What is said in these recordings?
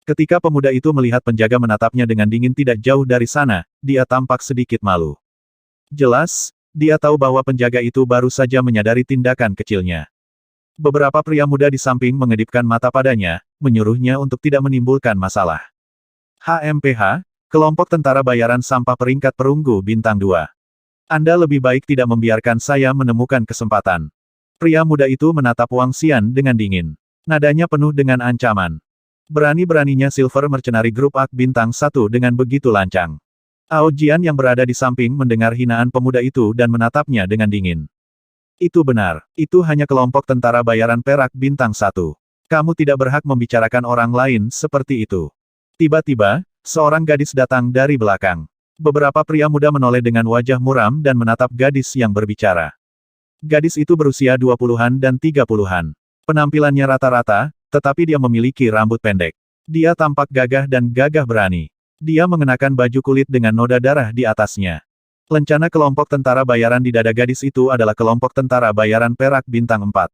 Ketika pemuda itu melihat penjaga menatapnya dengan dingin tidak jauh dari sana, dia tampak sedikit malu. Jelas, dia tahu bahwa penjaga itu baru saja menyadari tindakan kecilnya. Beberapa pria muda di samping mengedipkan mata padanya, menyuruhnya untuk tidak menimbulkan masalah. HMPH, Kelompok Tentara Bayaran Sampah Peringkat Perunggu Bintang 2. Anda lebih baik tidak membiarkan saya menemukan kesempatan. Pria muda itu menatap Wang Xian dengan dingin. Nadanya penuh dengan ancaman. Berani-beraninya Silver Mercenary Group AK Bintang 1 dengan begitu lancang. Ao Jian yang berada di samping mendengar hinaan pemuda itu dan menatapnya dengan dingin. Itu benar, itu hanya kelompok tentara bayaran perak Bintang 1. Kamu tidak berhak membicarakan orang lain seperti itu. Tiba-tiba, seorang gadis datang dari belakang. Beberapa pria muda menoleh dengan wajah muram dan menatap gadis yang berbicara. Gadis itu berusia 20-an dan 30-an. Penampilannya rata-rata, tetapi dia memiliki rambut pendek. Dia tampak gagah dan gagah berani. Dia mengenakan baju kulit dengan noda darah di atasnya. Lencana kelompok tentara bayaran di dada gadis itu adalah kelompok tentara bayaran perak Bintang 4.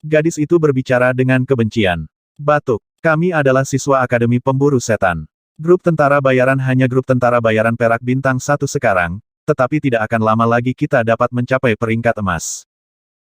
Gadis itu berbicara dengan kebencian. Batuk, kami adalah siswa Akademi Pemburu Setan. Grup tentara bayaran hanya grup tentara bayaran perak Bintang 1 sekarang, tetapi tidak akan lama lagi kita dapat mencapai peringkat emas.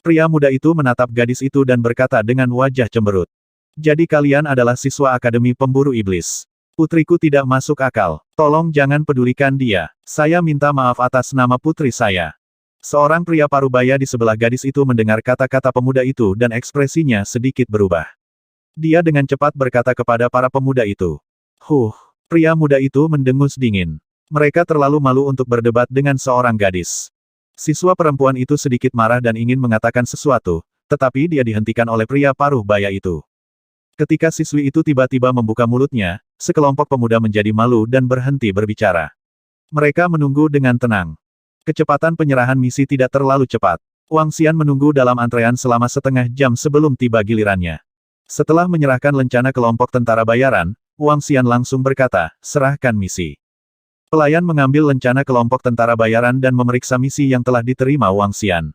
Pria muda itu menatap gadis itu dan berkata dengan wajah cemberut. Jadi kalian adalah siswa Akademi Pemburu Iblis. Putriku tidak masuk akal. Tolong jangan pedulikan dia. Saya minta maaf atas nama putri saya. Seorang pria parubaya di sebelah gadis itu mendengar kata-kata pemuda itu dan ekspresinya sedikit berubah. Dia dengan cepat berkata kepada para pemuda itu. Pria muda itu mendengus dingin. Mereka terlalu malu untuk berdebat dengan seorang gadis. Siswa perempuan itu sedikit marah dan ingin mengatakan sesuatu, tetapi dia dihentikan oleh pria paruh baya itu. Ketika siswi itu tiba-tiba membuka mulutnya, sekelompok pemuda menjadi malu dan berhenti berbicara. Mereka menunggu dengan tenang. Kecepatan penyerahan misi tidak terlalu cepat. Wang Xian menunggu dalam antrean selama setengah jam sebelum tiba gilirannya. Setelah menyerahkan lencana kelompok tentara bayaran, Wang Xian langsung berkata, serahkan misi. Pelayan mengambil lencana kelompok tentara bayaran dan memeriksa misi yang telah diterima Wang Xian.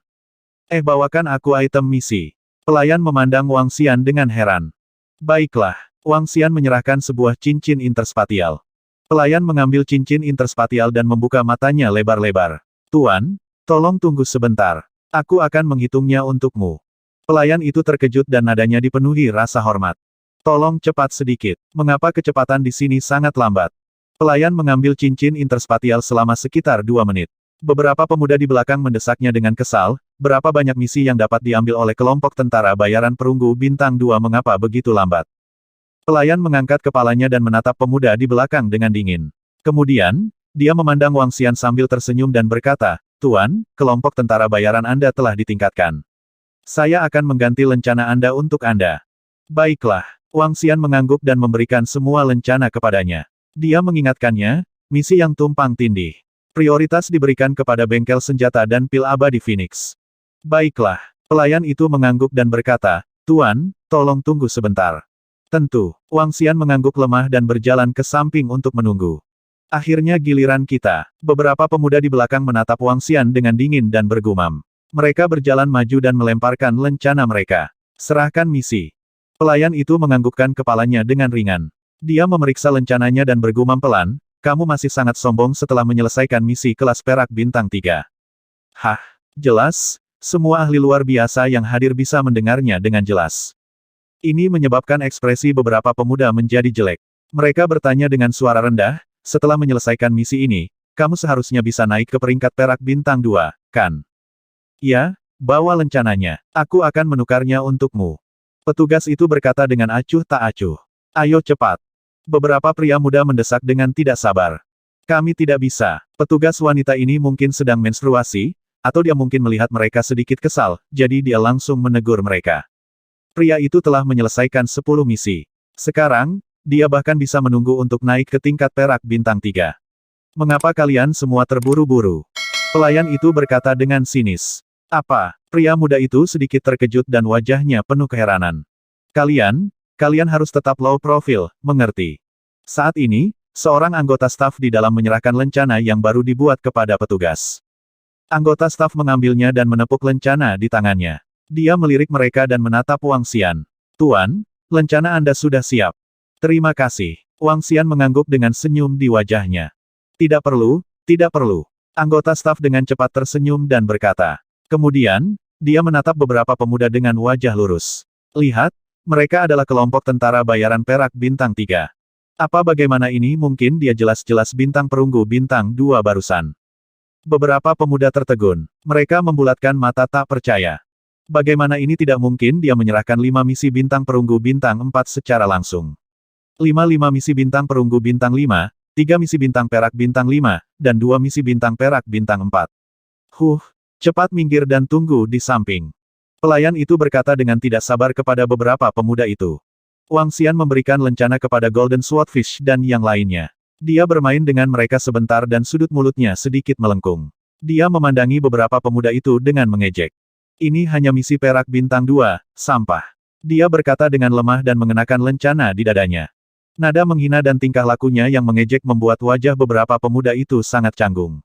Bawakan aku item misi. Pelayan memandang Wang Xian dengan heran. Baiklah, Wang Xian menyerahkan sebuah cincin interspatial. Pelayan mengambil cincin interspatial dan membuka matanya lebar-lebar. Tuan, tolong tunggu sebentar. Aku akan menghitungnya untukmu. Pelayan itu terkejut dan nadanya dipenuhi rasa hormat. Tolong cepat sedikit. Mengapa kecepatan di sini sangat lambat? Pelayan mengambil cincin interspatial selama sekitar 2 menit. Beberapa pemuda di belakang mendesaknya dengan kesal, berapa banyak misi yang dapat diambil oleh kelompok tentara bayaran perunggu Bintang 2 mengapa begitu lambat? Pelayan mengangkat kepalanya dan menatap pemuda di belakang dengan dingin. Kemudian, dia memandang Wang Xian sambil tersenyum dan berkata, Tuan, kelompok tentara bayaran Anda telah ditingkatkan. Saya akan mengganti lencana Anda untuk Anda. Baiklah, Wang Xian mengangguk dan memberikan semua lencana kepadanya. Dia mengingatkannya, misi yang tumpang tindih. Prioritas diberikan kepada bengkel senjata dan pil abadi Phoenix. Baiklah, pelayan itu mengangguk dan berkata, Tuan, tolong tunggu sebentar. Tentu, Wang Xian mengangguk lemah dan berjalan ke samping untuk menunggu. Akhirnya giliran kita. Beberapa pemuda di belakang menatap Wang Xian dengan dingin dan bergumam. Mereka berjalan maju dan melemparkan lencana mereka. Serahkan misi. Pelayan itu menganggukkan kepalanya dengan ringan. Dia memeriksa lencananya dan bergumam pelan, kamu masih sangat sombong setelah menyelesaikan misi kelas perak Bintang 3. Hah, jelas, semua ahli luar biasa yang hadir bisa mendengarnya dengan jelas. Ini menyebabkan ekspresi beberapa pemuda menjadi jelek. Mereka bertanya dengan suara rendah, setelah menyelesaikan misi ini, kamu seharusnya bisa naik ke peringkat perak Bintang 2, kan? Ya, bawa lencananya. Aku akan menukarnya untukmu. Petugas itu berkata dengan acuh tak acuh. Ayo cepat. Beberapa pria muda mendesak dengan tidak sabar. Kami tidak bisa. Petugas wanita ini mungkin sedang menstruasi, atau dia mungkin melihat mereka sedikit kesal, jadi dia langsung menegur mereka. Pria itu telah menyelesaikan 10 misi. Sekarang, dia bahkan bisa menunggu untuk naik ke tingkat perak Bintang 3. Mengapa kalian semua terburu-buru? Pelayan itu berkata dengan sinis. Apa? Pria muda itu sedikit terkejut dan wajahnya penuh keheranan. Kalian harus tetap low profile, mengerti? Saat ini, seorang anggota staf di dalam menyerahkan lencana yang baru dibuat kepada petugas. Anggota staf mengambilnya dan menepuk lencana di tangannya. Dia melirik mereka dan menatap Wang Xian. Tuan, lencana Anda sudah siap. Terima kasih. Wang Xian mengangguk dengan senyum di wajahnya. Tidak perlu, tidak perlu. Anggota staf dengan cepat tersenyum dan berkata. Kemudian, dia menatap beberapa pemuda dengan wajah lurus. Lihat, mereka adalah kelompok tentara bayaran perak bintang 3. Apa bagaimana ini mungkin dia jelas-jelas bintang perunggu bintang 2 barusan. Beberapa pemuda tertegun. Mereka membulatkan mata tak percaya. Bagaimana ini tidak mungkin dia menyerahkan 5 misi bintang perunggu bintang 4 secara langsung. 5 misi bintang perunggu bintang 5, 3 misi bintang perak bintang 5, dan 2 misi bintang perak bintang 4. Cepat minggir dan tunggu di samping. Pelayan itu berkata dengan tidak sabar kepada beberapa pemuda itu. Wang Xian memberikan lencana kepada Golden Swordfish dan yang lainnya. Dia bermain dengan mereka sebentar dan sudut mulutnya sedikit melengkung. Dia memandangi beberapa pemuda itu dengan mengejek. Ini hanya misi perak bintang 2, sampah. Dia berkata dengan lemah dan mengenakan lencana di dadanya. Nada menghina dan tingkah lakunya yang mengejek membuat wajah beberapa pemuda itu sangat canggung.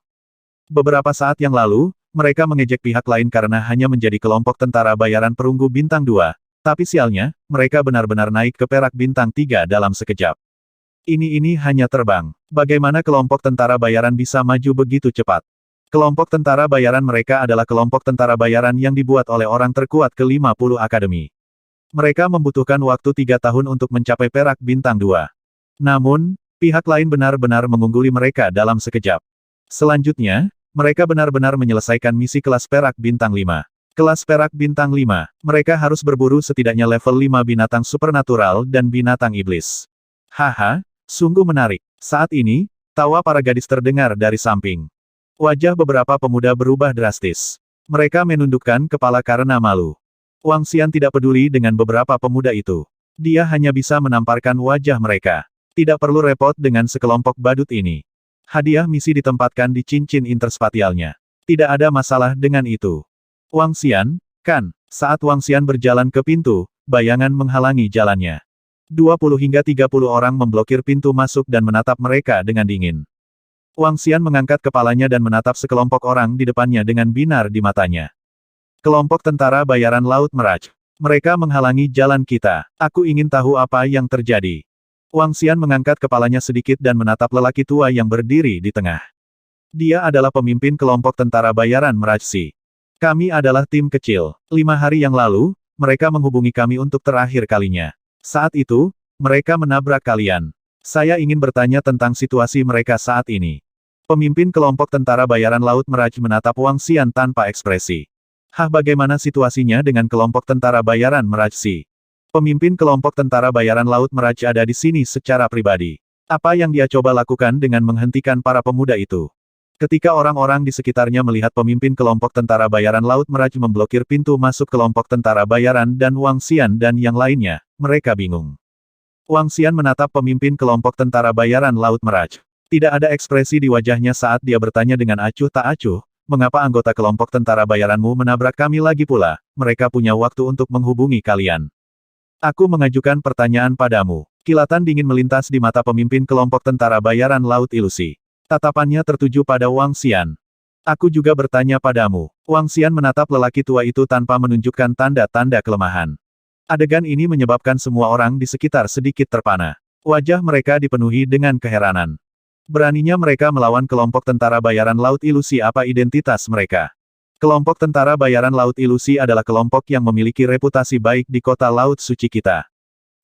Beberapa saat yang lalu, mereka mengejek pihak lain karena hanya menjadi kelompok tentara bayaran perunggu bintang 2, tapi sialnya, mereka benar-benar naik ke perak bintang 3 dalam sekejap. Ini hanya terbang. Bagaimana kelompok tentara bayaran bisa maju begitu cepat? Kelompok tentara bayaran mereka adalah kelompok tentara bayaran yang dibuat oleh orang terkuat ke-50 akademi. Mereka membutuhkan waktu 3 tahun untuk mencapai perak bintang 2. Namun, pihak lain benar-benar mengungguli mereka dalam sekejap. Selanjutnya, mereka benar-benar menyelesaikan misi kelas perak bintang 5. Kelas perak bintang 5, mereka harus berburu setidaknya level 5 binatang supernatural dan binatang iblis. Haha, sungguh menarik. Saat ini, tawa para gadis terdengar dari samping. Wajah beberapa pemuda berubah drastis. Mereka menundukkan kepala karena malu. Wang Xian tidak peduli dengan beberapa pemuda itu. Dia hanya bisa menamparkan wajah mereka. Tidak perlu repot dengan sekelompok badut ini. Hadiah misi ditempatkan di cincin interspatialnya. Tidak ada masalah dengan itu. Wang Xian, kan? Saat Wang Xian berjalan ke pintu, bayangan menghalangi jalannya. 20 hingga 30 orang memblokir pintu masuk dan menatap mereka dengan dingin. Wang Xian mengangkat kepalanya dan menatap sekelompok orang di depannya dengan binar di matanya. Kelompok tentara bayaran Laut Meraj. Mereka menghalangi jalan kita. Aku ingin tahu apa yang terjadi. Wang Xian mengangkat kepalanya sedikit dan menatap lelaki tua yang berdiri di tengah. Dia adalah pemimpin kelompok tentara bayaran Merajsi. Kami adalah tim kecil. 5 hari yang lalu, mereka menghubungi kami untuk terakhir kalinya. Saat itu, mereka menabrak kalian. Saya ingin bertanya tentang situasi mereka saat ini. Pemimpin kelompok tentara bayaran Laut Meraj menatap Wang Xian tanpa ekspresi. Bagaimana situasinya dengan kelompok tentara bayaran Merajsi? Pemimpin kelompok tentara bayaran Laut Meraj ada di sini secara pribadi. Apa yang dia coba lakukan dengan menghentikan para pemuda itu? Ketika orang-orang di sekitarnya melihat pemimpin kelompok tentara bayaran Laut Meraj memblokir pintu masuk kelompok tentara bayaran dan Wang Xian dan yang lainnya, mereka bingung. Wang Xian menatap pemimpin kelompok tentara bayaran Laut Meraj. Tidak ada ekspresi di wajahnya saat dia bertanya dengan acuh tak acuh, mengapa anggota kelompok tentara bayaranmu menabrak kami lagi pula? Mereka punya waktu untuk menghubungi kalian. Aku mengajukan pertanyaan padamu. Kilatan dingin melintas di mata pemimpin kelompok tentara bayaran Laut Ilusi. Tatapannya tertuju pada Wang Xian. Aku juga bertanya padamu. Wang Xian menatap lelaki tua itu tanpa menunjukkan tanda-tanda kelemahan. Adegan ini menyebabkan semua orang di sekitar sedikit terpana. Wajah mereka dipenuhi dengan keheranan. Beraninya mereka melawan kelompok tentara bayaran Laut Ilusi. Apa identitas mereka? Kelompok tentara bayaran Laut Ilusi adalah kelompok yang memiliki reputasi baik di kota Laut Suci kita.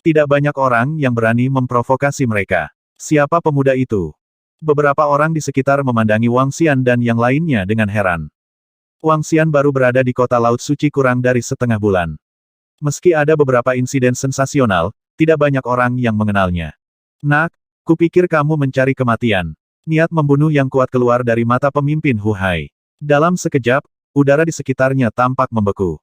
Tidak banyak orang yang berani memprovokasi mereka. Siapa pemuda itu? Beberapa orang di sekitar memandangi Wang Xian dan yang lainnya dengan heran. Wang Xian baru berada di kota Laut Suci kurang dari setengah bulan. Meski ada beberapa insiden sensasional, tidak banyak orang yang mengenalnya. Nak, kupikir kamu mencari kematian. Niat membunuh yang kuat keluar dari mata pemimpin Huhai. Dalam sekejap, udara di sekitarnya tampak membeku.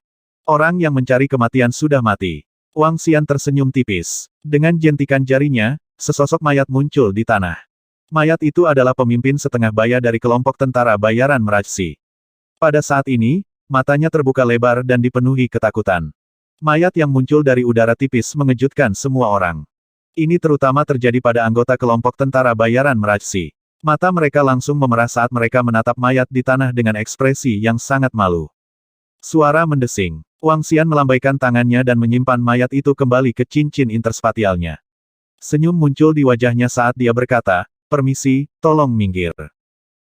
Orang yang mencari kematian sudah mati. Wang Xian tersenyum tipis. Dengan jentikan jarinya, sesosok mayat muncul di tanah. Mayat itu adalah pemimpin setengah baya dari kelompok tentara bayaran Merajsi. Pada saat ini, matanya terbuka lebar dan dipenuhi ketakutan. Mayat yang muncul dari udara tipis mengejutkan semua orang. Ini terutama terjadi pada anggota kelompok tentara bayaran Merajsi. Mata mereka langsung memerah saat mereka menatap mayat di tanah dengan ekspresi yang sangat malu. Suara mendesing. Wang Xian melambaikan tangannya dan menyimpan mayat itu kembali ke cincin interspatialnya. Senyum muncul di wajahnya saat dia berkata, "Permisi, tolong minggir."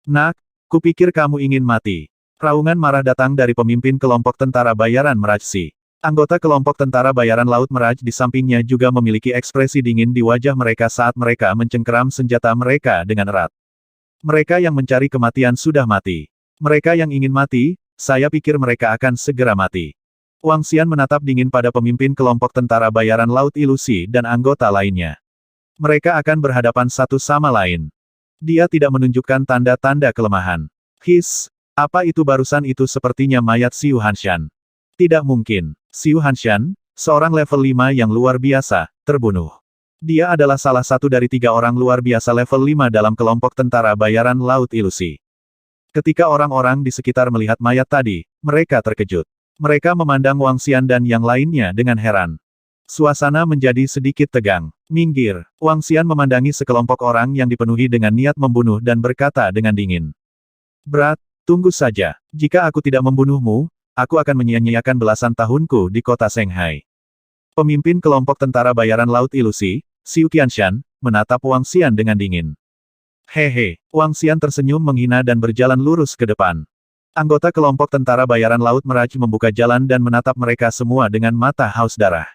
"Nak, kupikir kamu ingin mati." Raungan marah datang dari pemimpin kelompok tentara bayaran Merajsi. Anggota kelompok tentara bayaran Laut Meraj di sampingnya juga memiliki ekspresi dingin di wajah mereka saat mereka mencengkeram senjata mereka dengan erat. Mereka yang mencari kematian sudah mati. Mereka yang ingin mati, saya pikir mereka akan segera mati. Wang Xian menatap dingin pada pemimpin kelompok tentara bayaran Laut Ilusi dan anggota lainnya. Mereka akan berhadapan satu sama lain. Dia tidak menunjukkan tanda-tanda kelemahan. His, apa itu barusan itu sepertinya mayat Xiu Hanshan. Tidak mungkin. Xiu Hanshan, seorang level 5 yang luar biasa, terbunuh. Dia adalah salah satu dari 3 orang luar biasa level 5 dalam kelompok tentara bayaran Laut Ilusi. Ketika orang-orang di sekitar melihat mayat tadi, mereka terkejut. Mereka memandang Wang Xian dan yang lainnya dengan heran. Suasana menjadi sedikit tegang. "Minggir." Wang Xian memandangi sekelompok orang yang dipenuhi dengan niat membunuh dan berkata dengan dingin. "Berat, tunggu saja. Jika aku tidak membunuhmu, aku akan menyia-nyiakan belasan tahunku di kota Shanghai." Pemimpin kelompok tentara bayaran Laut Ilusi, Xiu Qianshan, menatap Wang Xian dengan dingin. Hehe, Wang Xian tersenyum menghina dan berjalan lurus ke depan. Anggota kelompok tentara bayaran Laut Meraj membuka jalan dan menatap mereka semua dengan mata haus darah.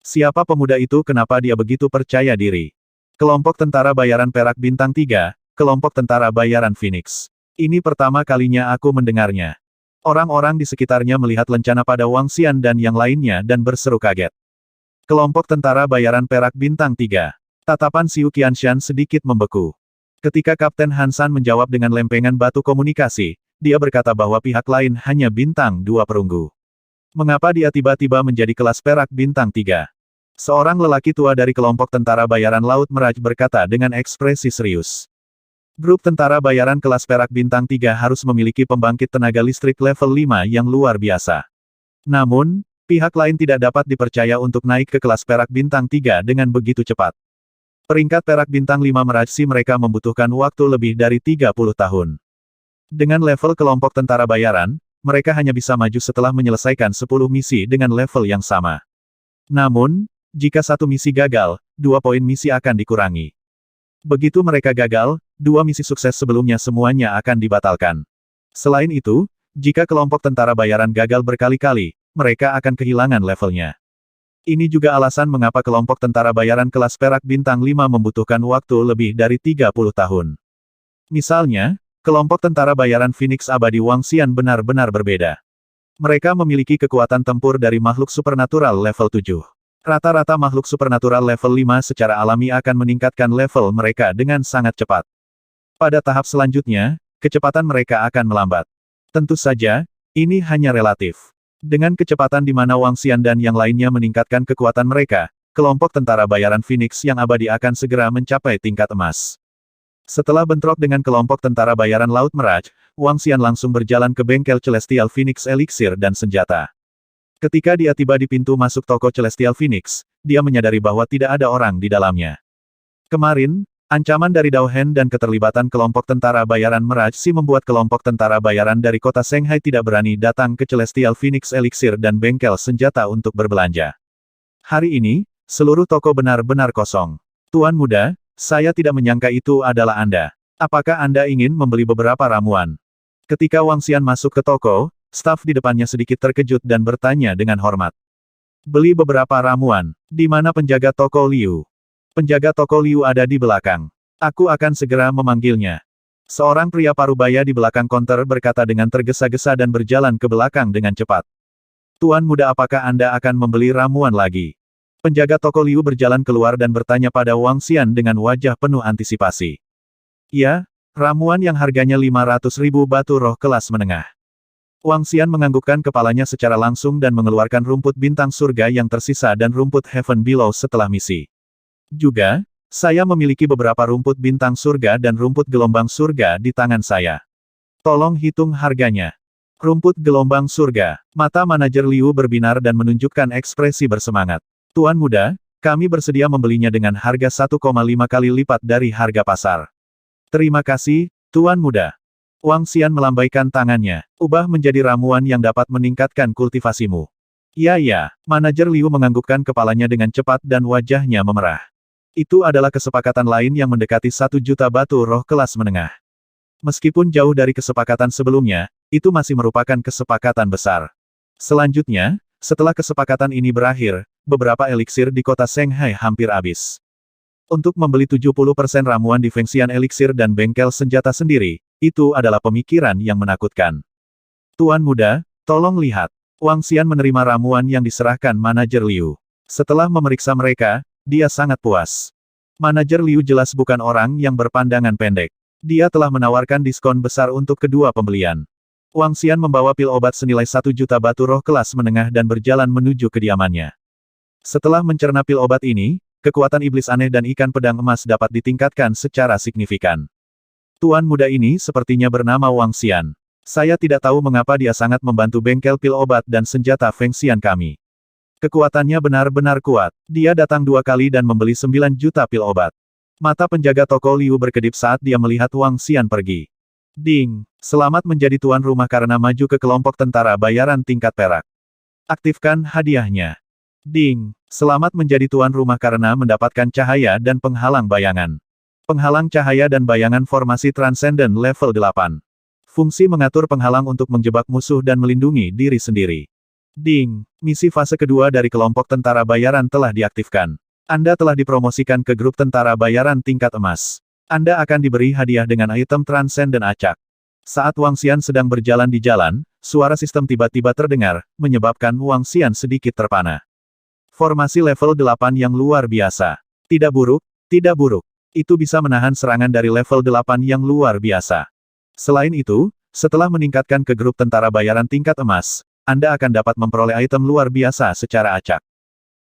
Siapa pemuda itu? Kenapa dia begitu percaya diri? Kelompok tentara bayaran perak bintang 3, kelompok tentara bayaran Phoenix. Ini pertama kalinya aku mendengarnya. Orang-orang di sekitarnya melihat lencana pada Wang Xian dan yang lainnya dan berseru kaget. Kelompok tentara bayaran perak bintang 3. Tatapan Xiu Qianshan sedikit membeku. Ketika Kapten Hansan menjawab dengan lempengan batu komunikasi, dia berkata bahwa pihak lain hanya bintang 2 perunggu. Mengapa dia tiba-tiba menjadi kelas perak bintang 3? Seorang lelaki tua dari kelompok tentara bayaran Laut Meraj berkata dengan ekspresi serius. Grup tentara bayaran kelas perak bintang 3 harus memiliki pembangkit tenaga listrik level 5 yang luar biasa. Namun, pihak lain tidak dapat dipercaya untuk naik ke kelas perak bintang 3 dengan begitu cepat. Peringkat perak bintang 5 Merajsi mereka membutuhkan waktu lebih dari 30 tahun. Dengan level kelompok tentara bayaran, mereka hanya bisa maju setelah menyelesaikan 10 misi dengan level yang sama. Namun, jika satu misi gagal, 2 poin misi akan dikurangi. Begitu mereka gagal, 2 misi sukses sebelumnya semuanya akan dibatalkan. Selain itu, jika kelompok tentara bayaran gagal berkali-kali, mereka akan kehilangan levelnya. Ini juga alasan mengapa kelompok tentara bayaran kelas perak bintang 5 membutuhkan waktu lebih dari 30 tahun. Misalnya, kelompok tentara bayaran Phoenix abadi Wang Xian benar-benar berbeda. Mereka memiliki kekuatan tempur dari makhluk supernatural level 7. Rata-rata makhluk supernatural level 5 secara alami akan meningkatkan level mereka dengan sangat cepat. Pada tahap selanjutnya, kecepatan mereka akan melambat. Tentu saja, ini hanya relatif. Dengan kecepatan di mana Wang Xian dan yang lainnya meningkatkan kekuatan mereka, kelompok tentara bayaran Phoenix yang abadi akan segera mencapai tingkat emas. Setelah bentrok dengan kelompok tentara bayaran Laut Meraj, Wang Xian langsung berjalan ke bengkel Celestial Phoenix Elixir dan Senjata. Ketika dia tiba di pintu masuk toko Celestial Phoenix, dia menyadari bahwa tidak ada orang di dalamnya. Kemarin, ancaman dari Dao Hen dan keterlibatan kelompok tentara bayaran Merajsi membuat kelompok tentara bayaran dari kota Shanghai tidak berani datang ke Celestial Phoenix Elixir dan bengkel senjata untuk berbelanja. Hari ini, seluruh toko benar-benar kosong. Tuan muda, saya tidak menyangka itu adalah Anda. Apakah Anda ingin membeli beberapa ramuan? Ketika Wang Xian masuk ke toko, staf di depannya sedikit terkejut dan bertanya dengan hormat. Beli beberapa ramuan. Di mana penjaga toko Liu? Penjaga toko Liu ada di belakang. Aku akan segera memanggilnya. Seorang pria parubaya di belakang konter berkata dengan tergesa-gesa dan berjalan ke belakang dengan cepat. Tuan muda, apakah Anda akan membeli ramuan lagi? Penjaga toko Liu berjalan keluar dan bertanya pada Wang Xian dengan wajah penuh antisipasi. Ya, ramuan yang harganya 500.000 batu roh kelas menengah. Wang Xian menganggukkan kepalanya secara langsung dan mengeluarkan rumput bintang surga yang tersisa dan rumput Heaven Below setelah misi. Juga, saya memiliki beberapa rumput bintang surga dan rumput gelombang surga di tangan saya. Tolong hitung harganya. Rumput gelombang surga. Mata manajer Liu berbinar dan menunjukkan ekspresi bersemangat. Tuan muda, kami bersedia membelinya dengan harga 1,5 kali lipat dari harga pasar. Terima kasih, Tuan muda. Wang Xian melambaikan tangannya. Ubah menjadi ramuan yang dapat meningkatkan kultivasimu. Ya, manajer Liu menganggukkan kepalanya dengan cepat dan wajahnya memerah. Itu adalah kesepakatan lain yang mendekati 1 juta batu roh kelas menengah. Meskipun jauh dari kesepakatan sebelumnya, itu masih merupakan kesepakatan besar. Selanjutnya, setelah kesepakatan ini berakhir, beberapa eliksir di kota Shanghai hampir habis. Untuk membeli 70% ramuan di Fengxian eliksir dan bengkel senjata sendiri, itu adalah pemikiran yang menakutkan. Tuan muda, tolong lihat. Wang Xian menerima ramuan yang diserahkan manajer Liu. Setelah memeriksa mereka, dia sangat puas. Manajer Liu jelas bukan orang yang berpandangan pendek. Dia telah menawarkan diskon besar untuk kedua pembelian. Wang Xian membawa pil obat senilai 1 juta batu roh kelas menengah dan berjalan menuju kediamannya. Setelah mencerna pil obat ini, kekuatan iblis aneh dan ikan pedang emas dapat ditingkatkan secara signifikan. Tuan muda ini sepertinya bernama Wang Xian. Saya tidak tahu mengapa dia sangat membantu bengkel pil obat dan senjata Fengxian kami. Kekuatannya benar-benar kuat. Dia datang 2 kali dan membeli 9 juta pil obat. Mata penjaga toko Liu berkedip saat dia melihat Wang Xian pergi. Ding! Selamat menjadi tuan rumah karena maju ke kelompok tentara bayaran tingkat perak. Aktifkan hadiahnya. Ding! Selamat menjadi tuan rumah karena mendapatkan cahaya dan penghalang bayangan. Penghalang cahaya dan bayangan formasi Transcendent level 8. Fungsi mengatur penghalang untuk menjebak musuh dan melindungi diri sendiri. Ding! Misi fase kedua dari kelompok tentara bayaran telah diaktifkan. Anda telah dipromosikan ke grup tentara bayaran tingkat emas. Anda akan diberi hadiah dengan item Transcendent acak. Saat Wang Xian sedang berjalan di jalan, suara sistem tiba-tiba terdengar, menyebabkan Wang Xian sedikit terpana. Formasi level 8 yang luar biasa. Tidak buruk, tidak buruk. Itu bisa menahan serangan dari level 8 yang luar biasa. Selain itu, setelah meningkatkan ke grup tentara bayaran tingkat emas, Anda akan dapat memperoleh item luar biasa secara acak.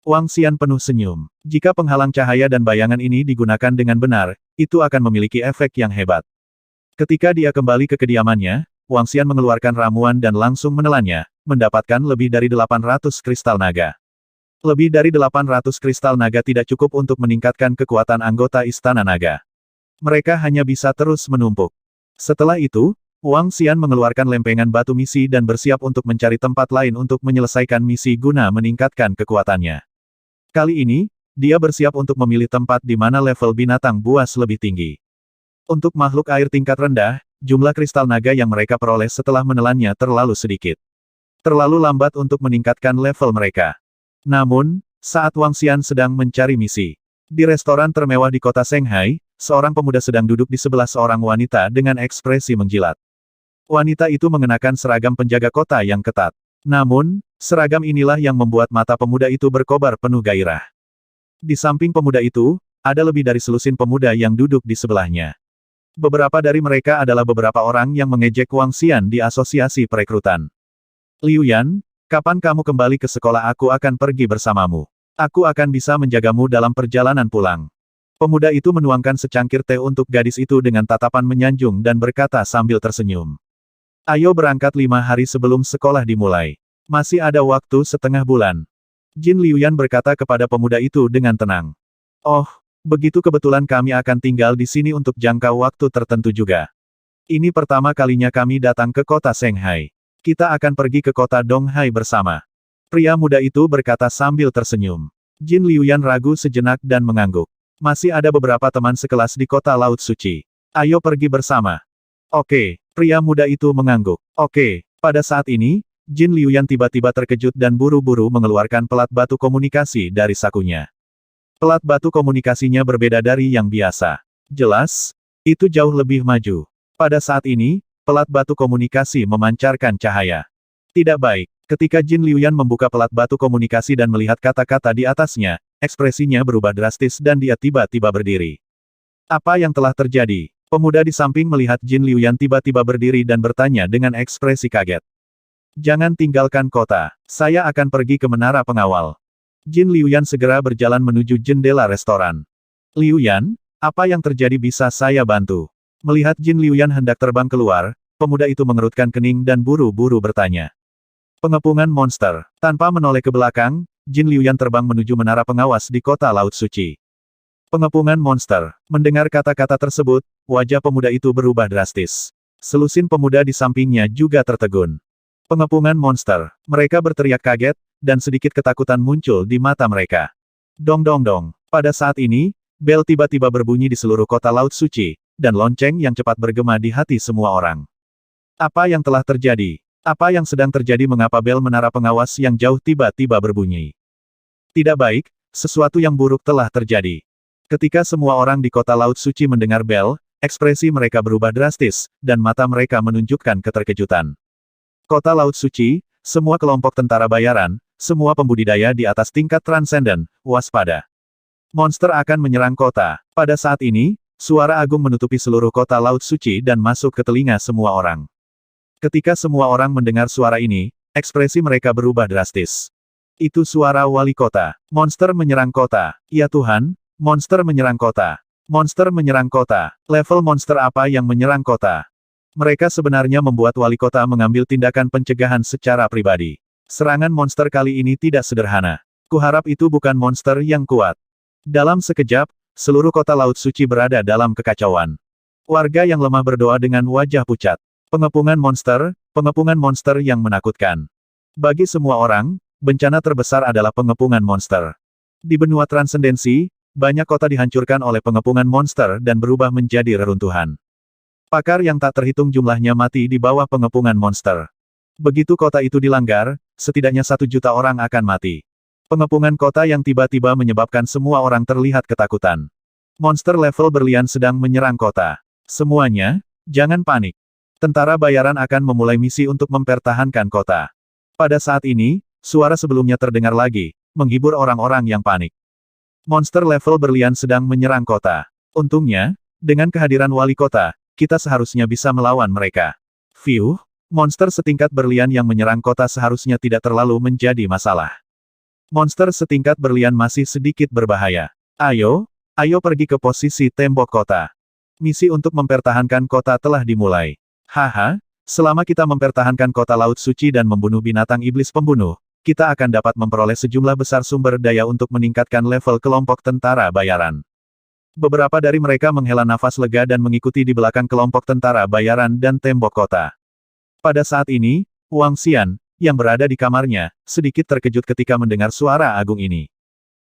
Wang Xian penuh senyum. Jika penghalang cahaya dan bayangan ini digunakan dengan benar, itu akan memiliki efek yang hebat. Ketika dia kembali ke kediamannya, Wang Xian mengeluarkan ramuan dan langsung menelannya, mendapatkan lebih dari 800 kristal naga. Lebih dari 800 kristal naga tidak cukup untuk meningkatkan kekuatan anggota Istana Naga. Mereka hanya bisa terus menumpuk. Setelah itu, Wang Xian mengeluarkan lempengan batu misi dan bersiap untuk mencari tempat lain untuk menyelesaikan misi guna meningkatkan kekuatannya. Kali ini, dia bersiap untuk memilih tempat di mana level binatang buas lebih tinggi. Untuk makhluk air tingkat rendah, jumlah kristal naga yang mereka peroleh setelah menelannya terlalu sedikit. Terlalu lambat untuk meningkatkan level mereka. Namun, saat Wang Xian sedang mencari misi, di restoran termewah di kota Shanghai, seorang pemuda sedang duduk di sebelah seorang wanita dengan ekspresi menjilat. Wanita itu mengenakan seragam penjaga kota yang ketat. Namun, seragam inilah yang membuat mata pemuda itu berkobar penuh gairah. Di samping pemuda itu, ada lebih dari selusin pemuda yang duduk di sebelahnya. Beberapa dari mereka adalah beberapa orang yang mengejek Wang Xian di asosiasi perekrutan. Liu Yan, kapan kamu kembali ke sekolah? Aku akan pergi bersamamu. Aku akan bisa menjagamu dalam perjalanan pulang. Pemuda itu menuangkan secangkir teh untuk gadis itu dengan tatapan menyanjung dan berkata sambil tersenyum. Ayo berangkat 5 hari sebelum sekolah dimulai. Masih ada waktu setengah bulan. Jin Liuyan berkata kepada pemuda itu dengan tenang. Oh, begitu kebetulan kami akan tinggal di sini untuk jangka waktu tertentu juga. Ini pertama kalinya kami datang ke kota Shanghai. Kita akan pergi ke kota Donghai bersama. Pria muda itu berkata sambil tersenyum. Jin Liuyan ragu sejenak dan mengangguk. Masih ada beberapa teman sekelas di kota Laut Suci. Ayo pergi bersama. Oke, pria muda itu mengangguk. Oke, pada saat ini, Jin Liuyan tiba-tiba terkejut dan buru-buru mengeluarkan pelat batu komunikasi dari sakunya. Pelat batu komunikasinya berbeda dari yang biasa. Jelas, itu jauh lebih maju. Pada saat ini, pelat batu komunikasi memancarkan cahaya. Tidak baik. Ketika Jin Liuyan membuka pelat batu komunikasi dan melihat kata-kata di atasnya, ekspresinya berubah drastis dan dia tiba-tiba berdiri. Apa yang telah terjadi? Pemuda di samping melihat Jin Liuyan tiba-tiba berdiri dan bertanya dengan ekspresi kaget. Jangan tinggalkan kota. Saya akan pergi ke menara pengawal. Jin Liuyan segera berjalan menuju jendela restoran. Liuyan, apa yang terjadi bisa saya bantu? Melihat Jin Liuyan hendak terbang keluar, pemuda itu mengerutkan kening dan buru-buru bertanya. Pengepungan monster. Tanpa menoleh ke belakang, Jin Liuyan terbang menuju menara pengawas di kota Laut Suci. Pengepungan monster. Mendengar kata-kata tersebut, wajah pemuda itu berubah drastis. Selusin pemuda di sampingnya juga tertegun. Pengepungan monster. Mereka berteriak kaget, dan sedikit ketakutan muncul di mata mereka. Dong dong dong. Pada saat ini, bel tiba-tiba berbunyi di seluruh kota Laut Suci, dan lonceng yang cepat bergema di hati semua orang. Apa yang telah terjadi? Apa yang sedang terjadi? Mengapa bel menara pengawas yang jauh tiba-tiba berbunyi? Tidak baik, sesuatu yang buruk telah terjadi. Ketika semua orang di kota Laut Suci mendengar bel, ekspresi mereka berubah drastis, dan mata mereka menunjukkan keterkejutan. Kota Laut Suci, semua kelompok tentara bayaran, semua pembudidaya di atas tingkat transenden, waspada. Monster akan menyerang kota. Pada saat ini, suara agung menutupi seluruh kota Laut Suci dan masuk ke telinga semua orang. Ketika semua orang mendengar suara ini, ekspresi mereka berubah drastis. Itu suara wali kota. Monster menyerang kota. Ya Tuhan, monster menyerang kota. Monster menyerang kota. Level monster apa yang menyerang kota? Mereka sebenarnya membuat wali kota mengambil tindakan pencegahan secara pribadi. Serangan monster kali ini tidak sederhana. Kuharap itu bukan monster yang kuat. Dalam sekejap, seluruh kota Laut Suci berada dalam kekacauan. Warga yang lemah berdoa dengan wajah pucat. Pengepungan monster yang menakutkan. Bagi semua orang, bencana terbesar adalah pengepungan monster. Di benua transendensi, banyak kota dihancurkan oleh pengepungan monster dan berubah menjadi reruntuhan. Pakar yang tak terhitung jumlahnya mati di bawah pengepungan monster. Begitu kota itu dilanggar, setidaknya 1 juta orang akan mati. Pengepungan kota yang tiba-tiba menyebabkan semua orang terlihat ketakutan. Monster level berlian sedang menyerang kota. Semuanya, jangan panik. Tentara bayaran akan memulai misi untuk mempertahankan kota. Pada saat ini, suara sebelumnya terdengar lagi, menghibur orang-orang yang panik. Monster level berlian sedang menyerang kota. Untungnya, dengan kehadiran wali kota, kita seharusnya bisa melawan mereka. Fiuh, monster setingkat berlian yang menyerang kota seharusnya tidak terlalu menjadi masalah. Monster setingkat berlian masih sedikit berbahaya. Ayo pergi ke posisi tembok kota. Misi untuk mempertahankan kota telah dimulai. Haha, selama kita mempertahankan kota Laut Suci dan membunuh binatang iblis pembunuh, kita akan dapat memperoleh sejumlah besar sumber daya untuk meningkatkan level kelompok tentara bayaran. Beberapa dari mereka menghela nafas lega dan mengikuti di belakang kelompok tentara bayaran dan tembok kota. Pada saat ini, Wang Xian, yang berada di kamarnya, sedikit terkejut ketika mendengar suara agung ini.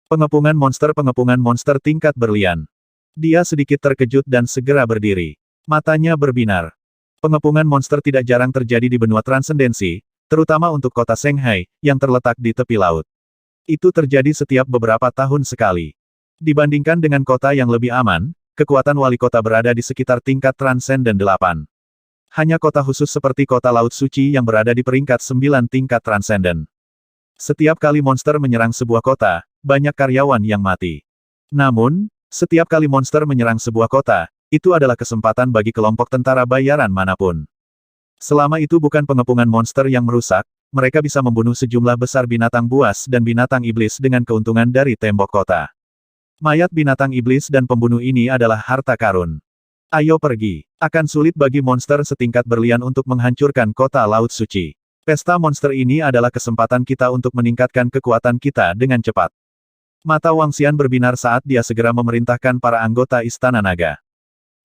Pengepungan monster tingkat berlian. Dia sedikit terkejut dan segera berdiri. Matanya berbinar. Pengepungan monster tidak jarang terjadi di benua transendensi, terutama untuk kota Shanghai, yang terletak di tepi laut. Itu terjadi setiap beberapa tahun sekali. Dibandingkan dengan kota yang lebih aman, kekuatan wali kota berada di sekitar tingkat transenden 8. Hanya kota khusus seperti kota Laut Suci yang berada di peringkat 9 tingkat transenden. Setiap kali monster menyerang sebuah kota, banyak karyawan yang mati. Namun, setiap kali monster menyerang sebuah kota, itu adalah kesempatan bagi kelompok tentara bayaran manapun. Selama itu bukan pengepungan monster yang merusak, mereka bisa membunuh sejumlah besar binatang buas dan binatang iblis dengan keuntungan dari tembok kota. Mayat binatang iblis dan pembunuh ini adalah harta karun. Ayo pergi. Akan sulit bagi monster setingkat berlian untuk menghancurkan kota Laut Suci. Pesta monster ini adalah kesempatan kita untuk meningkatkan kekuatan kita dengan cepat. Mata Wang Xian berbinar saat dia segera memerintahkan para anggota Istana Naga.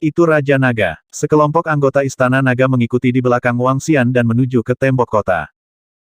Itu Raja Naga. Sekelompok anggota Istana Naga mengikuti di belakang Wang Xian dan menuju ke tembok kota.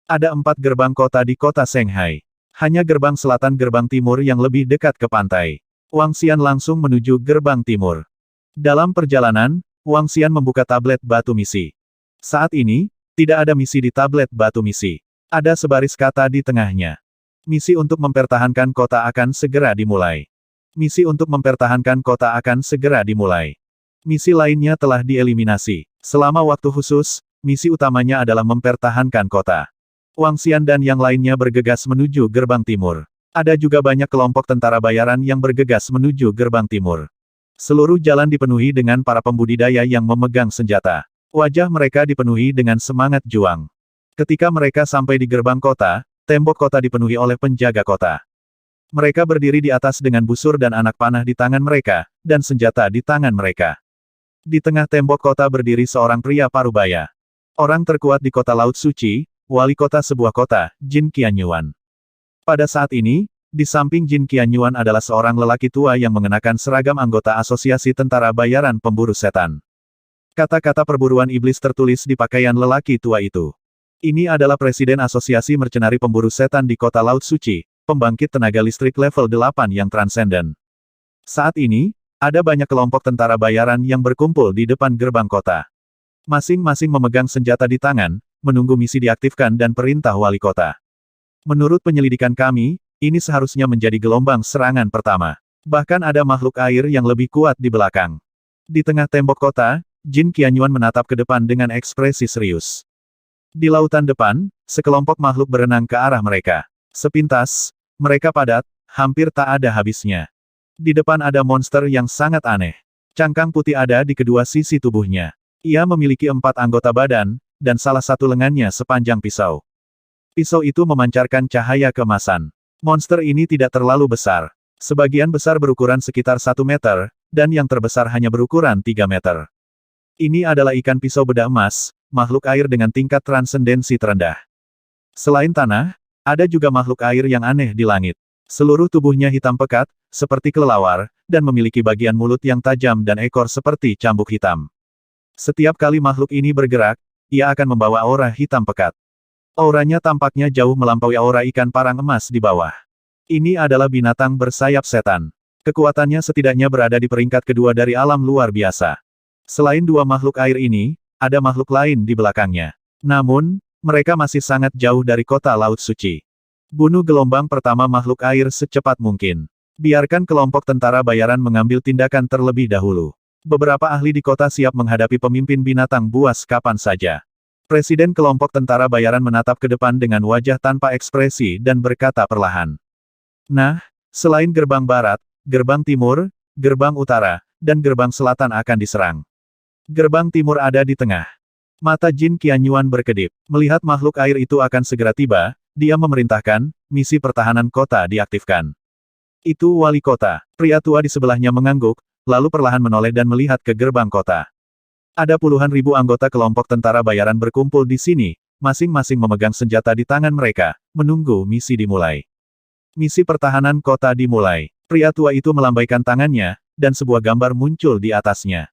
Ada 4 gerbang kota di kota Shanghai. Hanya gerbang selatan gerbang timur yang lebih dekat ke pantai. Wang Xian langsung menuju gerbang timur. Dalam perjalanan, Wang Xian membuka tablet batu misi. Saat ini, tidak ada misi di tablet batu misi. Ada sebaris kata di tengahnya. Misi untuk mempertahankan kota akan segera dimulai. Misi untuk mempertahankan kota akan segera dimulai. Misi lainnya telah dieliminasi. Selama waktu khusus, misi utamanya adalah mempertahankan kota. Wang Xian dan yang lainnya bergegas menuju gerbang timur. Ada juga banyak kelompok tentara bayaran yang bergegas menuju gerbang timur. Seluruh jalan dipenuhi dengan para pembudidaya yang memegang senjata. Wajah mereka dipenuhi dengan semangat juang. Ketika mereka sampai di gerbang kota, tembok kota dipenuhi oleh penjaga kota. Mereka berdiri di atas dengan busur dan anak panah di tangan mereka, dan senjata di tangan mereka. Di tengah tembok kota berdiri seorang pria parubaya. Orang terkuat di kota Laut Suci, wali kota sebuah kota, Jin Qianyuan. Pada saat ini, di samping Jin Qianyuan adalah seorang lelaki tua yang mengenakan seragam anggota Asosiasi Tentara Bayaran Pemburu Setan. Kata-kata perburuan iblis tertulis di pakaian lelaki tua itu. Ini adalah Presiden Asosiasi Mercenari Pemburu Setan di kota Laut Suci, pembangkit tenaga listrik level 8 yang transenden. Saat ini, ada banyak kelompok tentara bayaran yang berkumpul di depan gerbang kota. Masing-masing memegang senjata di tangan, menunggu misi diaktifkan dan perintah wali kota. Menurut penyelidikan kami, ini seharusnya menjadi gelombang serangan pertama. Bahkan ada makhluk air yang lebih kuat di belakang. Di tengah tembok kota, Jin Qianyuan menatap ke depan dengan ekspresi serius. Di lautan depan, sekelompok makhluk berenang ke arah mereka. Sepintas, mereka padat, hampir tak ada habisnya. Di depan ada monster yang sangat aneh. Cangkang putih ada di kedua sisi tubuhnya. Ia memiliki 4 anggota badan, dan salah satu lengannya sepanjang pisau. Pisau itu memancarkan cahaya keemasan. Monster ini tidak terlalu besar. Sebagian besar berukuran sekitar 1 meter, dan yang terbesar hanya berukuran 3 meter. Ini adalah ikan pisau bedah emas, makhluk air dengan tingkat transendensi terendah. Selain tanah, ada juga makhluk air yang aneh di langit. Seluruh tubuhnya hitam pekat, seperti kelelawar, dan memiliki bagian mulut yang tajam dan ekor seperti cambuk hitam. Setiap kali makhluk ini bergerak, ia akan membawa aura hitam pekat. Auranya tampaknya jauh melampaui aura ikan parang emas di bawah. Ini adalah binatang bersayap setan. Kekuatannya setidaknya berada di peringkat kedua dari alam luar biasa. Selain 2 makhluk air ini, ada makhluk lain di belakangnya. Namun, mereka masih sangat jauh dari kota Laut Suci. Bunuh gelombang pertama makhluk air secepat mungkin. Biarkan kelompok tentara bayaran mengambil tindakan terlebih dahulu. Beberapa ahli di kota siap menghadapi pemimpin binatang buas kapan saja. Presiden kelompok tentara bayaran menatap ke depan dengan wajah tanpa ekspresi dan berkata perlahan. Nah, selain gerbang barat, gerbang timur, gerbang utara, dan gerbang selatan akan diserang. Gerbang timur ada di tengah. Mata Jin Qianyuan berkedip. Melihat makhluk air itu akan segera tiba, dia memerintahkan, misi pertahanan kota diaktifkan. Itu wali kota. Pria tua di sebelahnya mengangguk, lalu perlahan menoleh dan melihat ke gerbang kota. Ada puluhan ribu anggota kelompok tentara bayaran berkumpul di sini, masing-masing memegang senjata di tangan mereka, menunggu misi dimulai. Misi pertahanan kota dimulai. Pria tua itu melambaikan tangannya, dan sebuah gambar muncul di atasnya.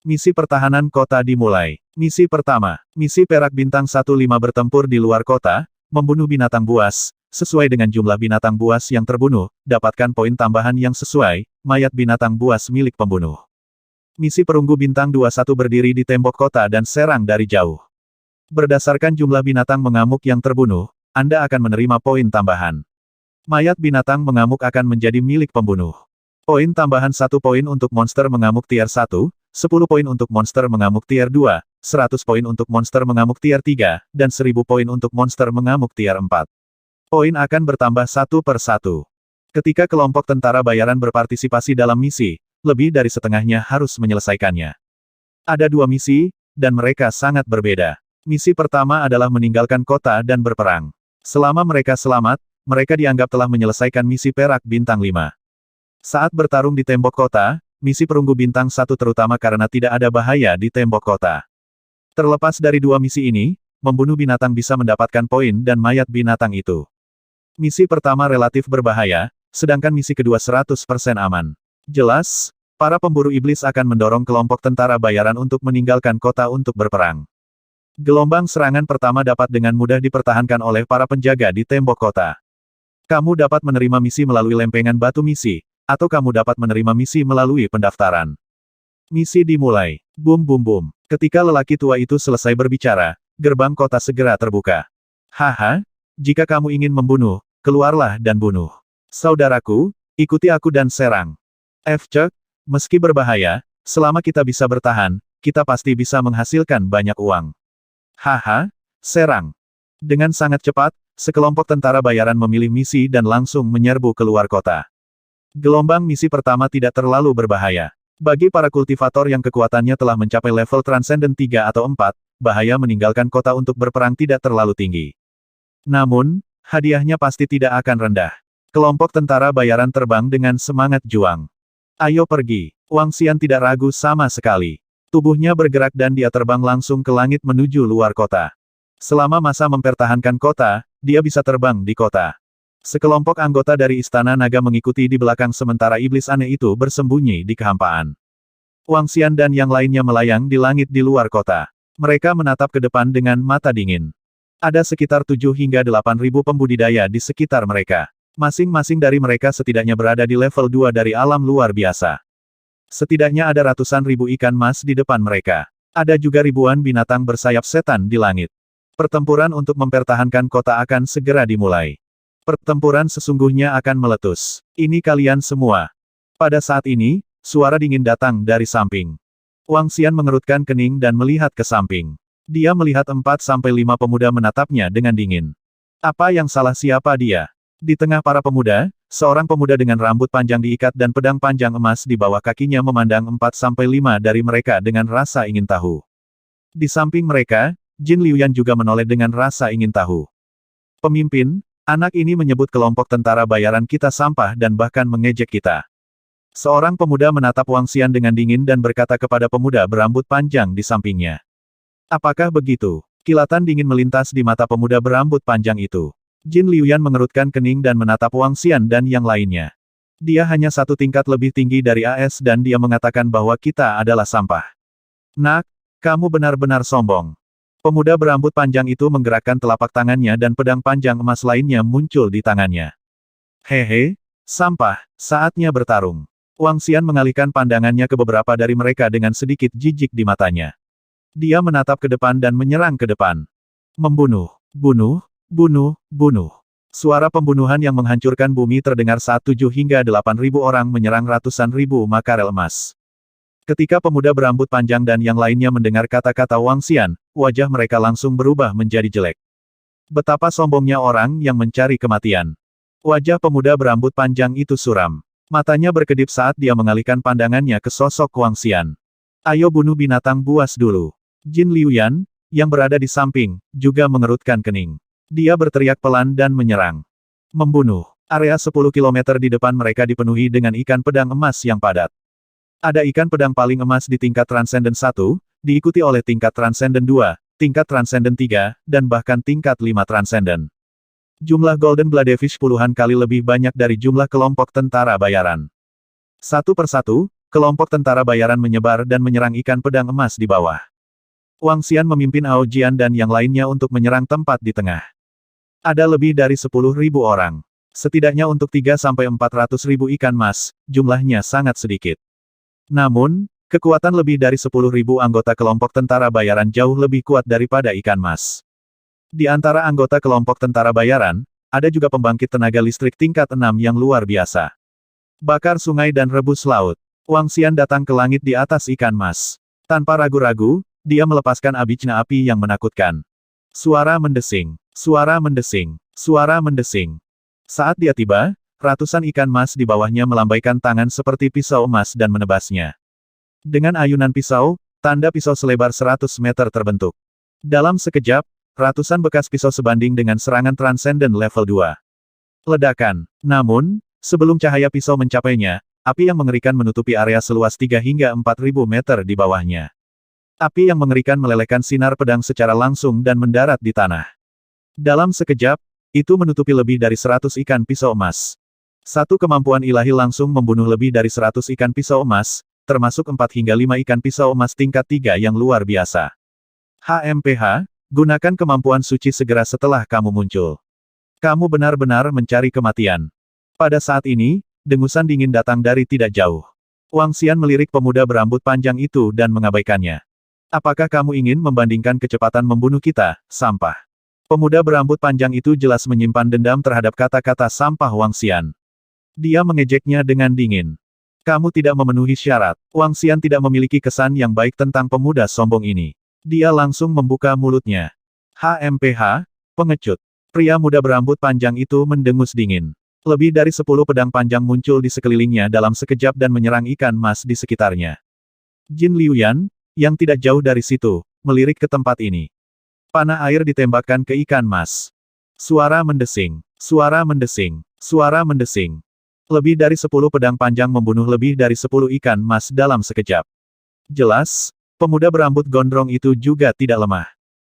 Misi pertahanan kota dimulai. Misi pertama. Misi perak bintang 15 bertempur di luar kota, membunuh binatang buas. Sesuai dengan jumlah binatang buas yang terbunuh, dapatkan poin tambahan yang sesuai, mayat binatang buas milik pembunuh. Misi perunggu bintang 21 berdiri di tembok kota dan serang dari jauh. Berdasarkan jumlah binatang mengamuk yang terbunuh, Anda akan menerima poin tambahan. Mayat binatang mengamuk akan menjadi milik pembunuh. Poin tambahan 1 poin untuk monster mengamuk tier 1, 10 poin untuk monster mengamuk tier 2, 100 poin untuk monster mengamuk tier 3, dan 1000 poin untuk monster mengamuk tier 4. Poin akan bertambah 1 per 1. Ketika kelompok tentara bayaran berpartisipasi dalam misi, lebih dari setengahnya harus menyelesaikannya. Ada 2 misi, dan mereka sangat berbeda. Misi pertama adalah meninggalkan kota dan berperang. Selama mereka selamat, mereka dianggap telah menyelesaikan misi perak bintang 5. Saat bertarung di tembok kota, misi perunggu bintang 1 terutama karena tidak ada bahaya di tembok kota. Terlepas dari 2 misi ini, membunuh binatang bisa mendapatkan poin dan mayat binatang itu. Misi pertama relatif berbahaya, sedangkan misi kedua 100% aman. Jelas, para pemburu iblis akan mendorong kelompok tentara bayaran untuk meninggalkan kota untuk berperang. Gelombang serangan pertama dapat dengan mudah dipertahankan oleh para penjaga di tembok kota. Kamu dapat menerima misi melalui lempengan batu misi, atau kamu dapat menerima misi melalui pendaftaran. Misi dimulai. Bum bum bum. Ketika lelaki tua itu selesai berbicara, gerbang kota segera terbuka. Haha, jika kamu ingin membunuh, keluarlah dan bunuh. Saudaraku, ikuti aku dan serang. Cek, meski berbahaya, selama kita bisa bertahan, kita pasti bisa menghasilkan banyak uang. Haha, serang. Dengan sangat cepat, sekelompok tentara bayaran memilih misi dan langsung menyerbu keluar kota. Gelombang misi pertama tidak terlalu berbahaya. Bagi para kultivator yang kekuatannya telah mencapai level Transcendent 3 atau 4, bahaya meninggalkan kota untuk berperang tidak terlalu tinggi. Namun, hadiahnya pasti tidak akan rendah. Kelompok tentara bayaran terbang dengan semangat juang. Ayo pergi. Wang Xian tidak ragu sama sekali. Tubuhnya bergerak dan dia terbang langsung ke langit menuju luar kota. Selama masa mempertahankan kota, dia bisa terbang di kota. Sekelompok anggota dari Istana Naga mengikuti di belakang sementara iblis aneh itu bersembunyi di kehampaan. Wang Xian dan yang lainnya melayang di langit di luar kota. Mereka menatap ke depan dengan mata dingin. Ada sekitar 7 hingga 8 ribu pembudidaya di sekitar mereka. Masing-masing dari mereka setidaknya berada di level 2 dari alam luar biasa. Setidaknya ada ratusan ribu ikan mas di depan mereka. Ada juga ribuan binatang bersayap setan di langit. Pertempuran untuk mempertahankan kota akan segera dimulai. Pertempuran sesungguhnya akan meletus. Ini kalian semua. Pada saat ini, suara dingin datang dari samping. Wang Xian mengerutkan kening dan melihat ke samping. Dia melihat 4-5 pemuda menatapnya dengan dingin. Apa yang salah, siapa dia? Di tengah para pemuda, seorang pemuda dengan rambut panjang diikat dan pedang panjang emas di bawah kakinya memandang 4-5 dari mereka dengan rasa ingin tahu. Di samping mereka, Jin Liuyan juga menoleh dengan rasa ingin tahu. Pemimpin, anak ini menyebut kelompok tentara bayaran kita sampah dan bahkan mengejek kita. Seorang pemuda menatap Wang Xian dengan dingin dan berkata kepada pemuda berambut panjang di sampingnya. Apakah begitu? Kilatan dingin melintas di mata pemuda berambut panjang itu. Jin Liuyan mengerutkan kening dan menatap Wang Xian dan yang lainnya. Dia hanya satu tingkat lebih tinggi dari AS dan dia mengatakan bahwa kita adalah sampah. Nak, kamu benar-benar sombong. Pemuda berambut panjang itu menggerakkan telapak tangannya dan pedang panjang emas lainnya muncul di tangannya. Hehe, sampah, saatnya bertarung. Wang Xian mengalihkan pandangannya ke beberapa dari mereka dengan sedikit jijik di matanya. Dia menatap ke depan dan menyerang ke depan. Membunuh, bunuh, bunuh, bunuh. Suara pembunuhan yang menghancurkan bumi terdengar saat 7 hingga 8.000 orang menyerang ratusan ribu makarel emas. Ketika pemuda berambut panjang dan yang lainnya mendengar kata-kata Wang Xian, wajah mereka langsung berubah menjadi jelek. Betapa sombongnya orang yang mencari kematian. Wajah pemuda berambut panjang itu suram. Matanya berkedip saat dia mengalihkan pandangannya ke sosok Wang Xian. Ayo bunuh binatang buas dulu. Jin Liuyan, yang berada di samping, juga mengerutkan kening. Dia berteriak pelan dan menyerang. Membunuh. Area 10 km di depan mereka dipenuhi dengan ikan pedang emas yang padat. Ada ikan pedang paling emas di tingkat Transcendent 1, diikuti oleh tingkat Transcendent 2, tingkat Transcendent 3, dan bahkan tingkat 5 Transcendent. Jumlah Golden Bloodfish puluhan kali lebih banyak dari jumlah kelompok tentara bayaran. Satu persatu, kelompok tentara bayaran menyebar dan menyerang ikan pedang emas di bawah. Wang Xian memimpin Ao Jian dan yang lainnya untuk menyerang tempat di tengah. Ada lebih dari 10.000 orang. Setidaknya untuk 3-400.000 ikan mas, jumlahnya sangat sedikit. Namun, kekuatan lebih dari 10.000 anggota kelompok tentara bayaran jauh lebih kuat daripada ikan mas. Di antara anggota kelompok tentara bayaran, ada juga pembangkit tenaga listrik tingkat 6 yang luar biasa. Bakar sungai dan rebus laut. Wang Xian datang ke langit di atas ikan mas. Tanpa ragu-ragu, dia melepaskan abijna api yang menakutkan. Suara mendesing. Suara mendesing. Suara mendesing. Saat dia tiba, ratusan ikan mas di bawahnya melambaikan tangan seperti pisau emas dan menebasnya. Dengan ayunan pisau, tanda pisau selebar 100 meter terbentuk. Dalam sekejap, ratusan bekas pisau sebanding dengan serangan Transcendent level 2. Ledakan. Namun, sebelum cahaya pisau mencapainya, api yang mengerikan menutupi area seluas 3 hingga 4.000 meter di bawahnya. Api yang mengerikan melelehkan sinar pedang secara langsung dan mendarat di tanah. Dalam sekejap, itu menutupi lebih dari 100 ikan pisau emas. Satu kemampuan ilahi langsung membunuh lebih dari 100 ikan pisau emas, termasuk 4 hingga 5 ikan pisau emas tingkat 3 yang luar biasa. HMPH, gunakan kemampuan suci segera setelah kamu muncul. Kamu benar-benar mencari kematian. Pada saat ini, dengusan dingin datang dari tidak jauh. Wang Xian melirik pemuda berambut panjang itu dan mengabaikannya. Apakah kamu ingin membandingkan kecepatan membunuh kita, sampah? Pemuda berambut panjang itu jelas menyimpan dendam terhadap kata-kata sampah Wang Xian. Dia mengejeknya dengan dingin. Kamu tidak memenuhi syarat. Wang Xian tidak memiliki kesan yang baik tentang pemuda sombong ini. Dia langsung membuka mulutnya. HMPH, pengecut. Pria muda berambut panjang itu mendengus dingin. Lebih dari 10 pedang panjang muncul di sekelilingnya dalam sekejap dan menyerang ikan mas di sekitarnya. Jin Liuyan, yang tidak jauh dari situ, melirik ke tempat ini. Panah air ditembakkan ke ikan mas. Suara mendesing. Suara mendesing. Suara mendesing. Lebih dari 10 pedang panjang membunuh lebih dari 10 ikan mas dalam sekejap. Jelas, pemuda berambut gondrong itu juga tidak lemah.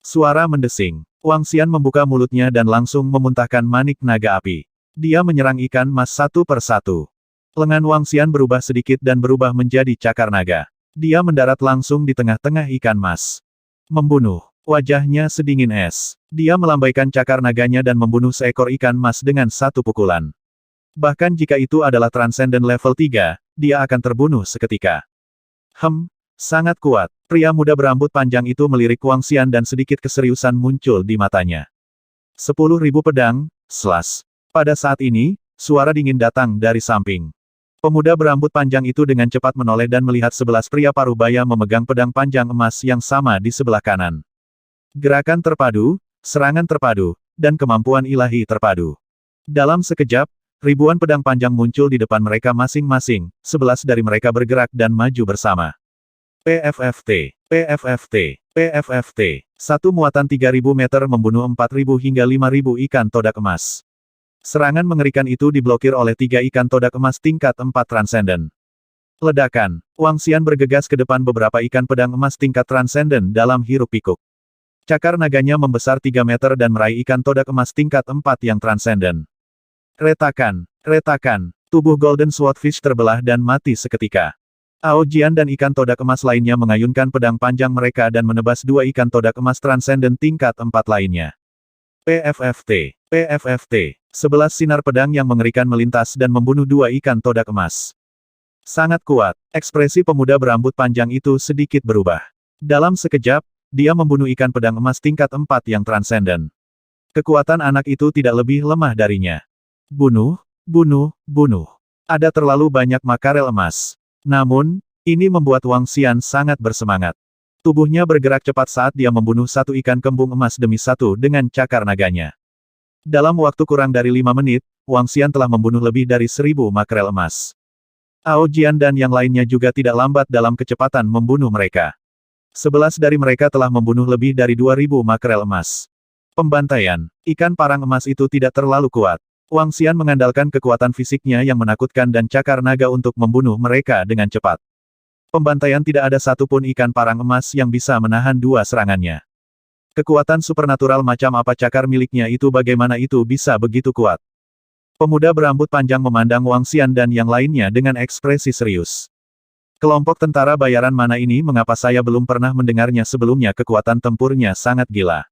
Suara mendesing. Wang Xian membuka mulutnya dan langsung memuntahkan manik naga api. Dia menyerang ikan mas satu persatu. Lengan Wang Xian berubah sedikit dan berubah menjadi cakar naga. Dia mendarat langsung di tengah-tengah ikan mas. Membunuh. Wajahnya sedingin es. Dia melambaikan cakar naganya dan membunuh seekor ikan mas dengan satu pukulan. Bahkan jika itu adalah Transcendent level 3, dia akan terbunuh seketika. Sangat kuat. Pria muda berambut panjang itu melirik Wang Xian dan sedikit keseriusan muncul di matanya. 10.000 pedang, slash. Pada saat ini, suara dingin datang dari samping. Pemuda berambut panjang itu dengan cepat menoleh dan melihat 11 pria parubaya memegang pedang panjang emas yang sama di sebelah kanan. Gerakan terpadu, serangan terpadu, dan kemampuan ilahi terpadu. Dalam sekejap, ribuan pedang panjang muncul di depan mereka masing-masing, 11 dari mereka bergerak dan maju bersama. PFFT, PFFT, PFFT. Satu muatan 3.000 meter membunuh 4.000 hingga 5.000 ikan todak emas. Serangan mengerikan itu diblokir oleh 3 ikan todak emas tingkat 4 Transcendent. Ledakan. Wang Xian bergegas ke depan beberapa ikan pedang emas tingkat Transcendent dalam hiruk-pikuk. Cakar naganya membesar 3 meter dan meraih ikan todak emas tingkat 4 yang Transcendent. Retakan, retakan. Tubuh Golden Swordfish terbelah dan mati seketika. Ao Jian dan ikan todak emas lainnya mengayunkan pedang panjang mereka dan menebas 2 ikan todak emas Transcendent tingkat 4 lainnya. PFFT, PFFT. 11 sinar pedang yang mengerikan melintas dan membunuh 2 ikan todak emas. Sangat kuat. Ekspresi pemuda berambut panjang itu sedikit berubah. Dalam sekejap, dia membunuh ikan pedang emas tingkat 4 yang Transcendent. Kekuatan anak itu tidak lebih lemah darinya. Bunuh, bunuh, bunuh. Ada terlalu banyak makarel emas. Namun, ini membuat Wang Xian sangat bersemangat. Tubuhnya bergerak cepat saat dia membunuh 1 ikan kembung emas demi 1 dengan cakar naganya. Dalam waktu kurang dari 5 menit, Wang Xian telah membunuh lebih dari 1.000 makarel emas. Ao Jian dan yang lainnya juga tidak lambat dalam kecepatan membunuh mereka. 11 dari mereka telah membunuh lebih dari 2.000 makarel emas. Pembantaian. Ikan parang emas itu tidak terlalu kuat. Wang Xian mengandalkan kekuatan fisiknya yang menakutkan dan cakar naga untuk membunuh mereka dengan cepat. Pembantaian tidak ada satupun ikan parang emas yang bisa menahan 2 serangannya. Kekuatan supernatural macam apa cakar miliknya itu bagaimana itu bisa begitu kuat. Pemuda berambut panjang memandang Wang Xian dan yang lainnya dengan ekspresi serius. Kelompok tentara bayaran mana ini mengapa saya belum pernah mendengarnya sebelumnya kekuatan tempurnya sangat gila.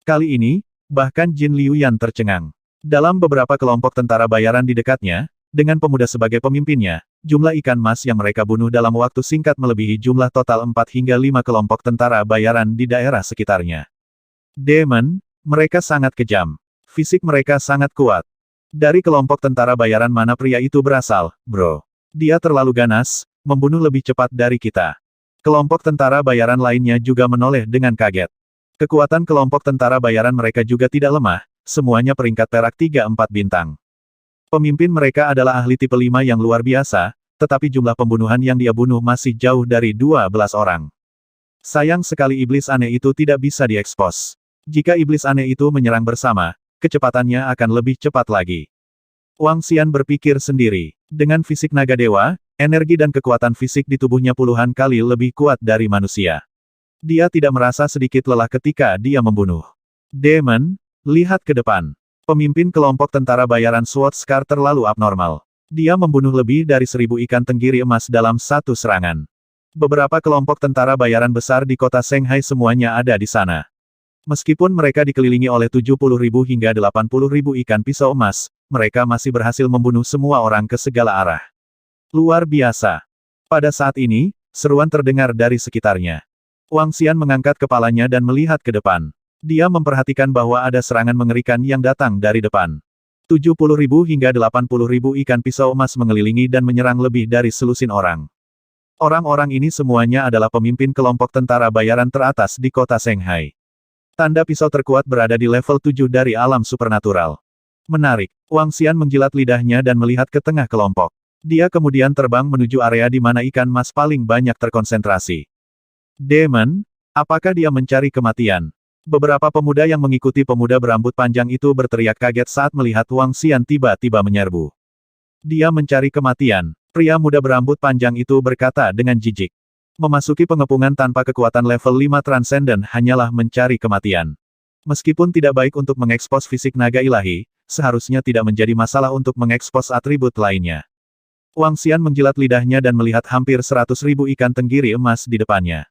Kali ini, bahkan Jin Liuyan tercengang. Dalam beberapa kelompok tentara bayaran di dekatnya, dengan pemuda sebagai pemimpinnya, jumlah ikan emas yang mereka bunuh dalam waktu singkat melebihi jumlah total 4 hingga 5 kelompok tentara bayaran di daerah sekitarnya. Demon, mereka sangat kejam. Fisik mereka sangat kuat. Dari kelompok tentara bayaran mana pria itu berasal, bro? Dia terlalu ganas, membunuh lebih cepat dari kita. Kelompok tentara bayaran lainnya juga menoleh dengan kaget. Kekuatan kelompok tentara bayaran mereka juga tidak lemah, semuanya peringkat perak 3-4 bintang. Pemimpin mereka adalah ahli tipe 5 yang luar biasa, tetapi jumlah pembunuhan yang dia bunuh masih jauh dari 12 orang. Sayang sekali iblis aneh itu tidak bisa diekspos. Jika iblis aneh itu menyerang bersama, kecepatannya akan lebih cepat lagi. Wang Xian berpikir sendiri. Dengan fisik naga dewa, energi dan kekuatan fisik di tubuhnya puluhan kali lebih kuat dari manusia. Dia tidak merasa sedikit lelah ketika dia membunuh. Demon, lihat ke depan. Pemimpin kelompok tentara bayaran Sword Scar terlalu abnormal. Dia membunuh lebih dari 1.000 ikan tenggiri emas dalam satu serangan. Beberapa kelompok tentara bayaran besar di kota Shanghai semuanya ada di sana. Meskipun mereka dikelilingi oleh 70.000 hingga 80.000 ikan pisau emas, mereka masih berhasil membunuh semua orang ke segala arah. Luar biasa. Pada saat ini, seruan terdengar dari sekitarnya. Wang Xian mengangkat kepalanya dan melihat ke depan. Dia memperhatikan bahwa ada serangan mengerikan yang datang dari depan. 70.000 hingga 80.000 ikan pisau emas mengelilingi dan menyerang lebih dari selusin orang. Orang-orang ini semuanya adalah pemimpin kelompok tentara bayaran teratas di kota Shanghai. Tanda pisau terkuat berada di level 7 dari alam supernatural. Menarik. Wang Xian menjilat lidahnya dan melihat ke tengah kelompok. Dia kemudian terbang menuju area di mana ikan emas paling banyak terkonsentrasi. Demon, apakah dia mencari kematian? Beberapa pemuda yang mengikuti pemuda berambut panjang itu berteriak kaget saat melihat Wang Xian tiba-tiba menyerbu. Dia mencari kematian. Pria muda berambut panjang itu berkata dengan jijik. Memasuki pengepungan tanpa kekuatan level 5 Transcendent hanyalah mencari kematian. Meskipun tidak baik untuk mengekspos fisik naga ilahi, seharusnya tidak menjadi masalah untuk mengekspos atribut lainnya. Wang Xian menjilat lidahnya dan melihat hampir 100.000 ikan tenggiri emas di depannya.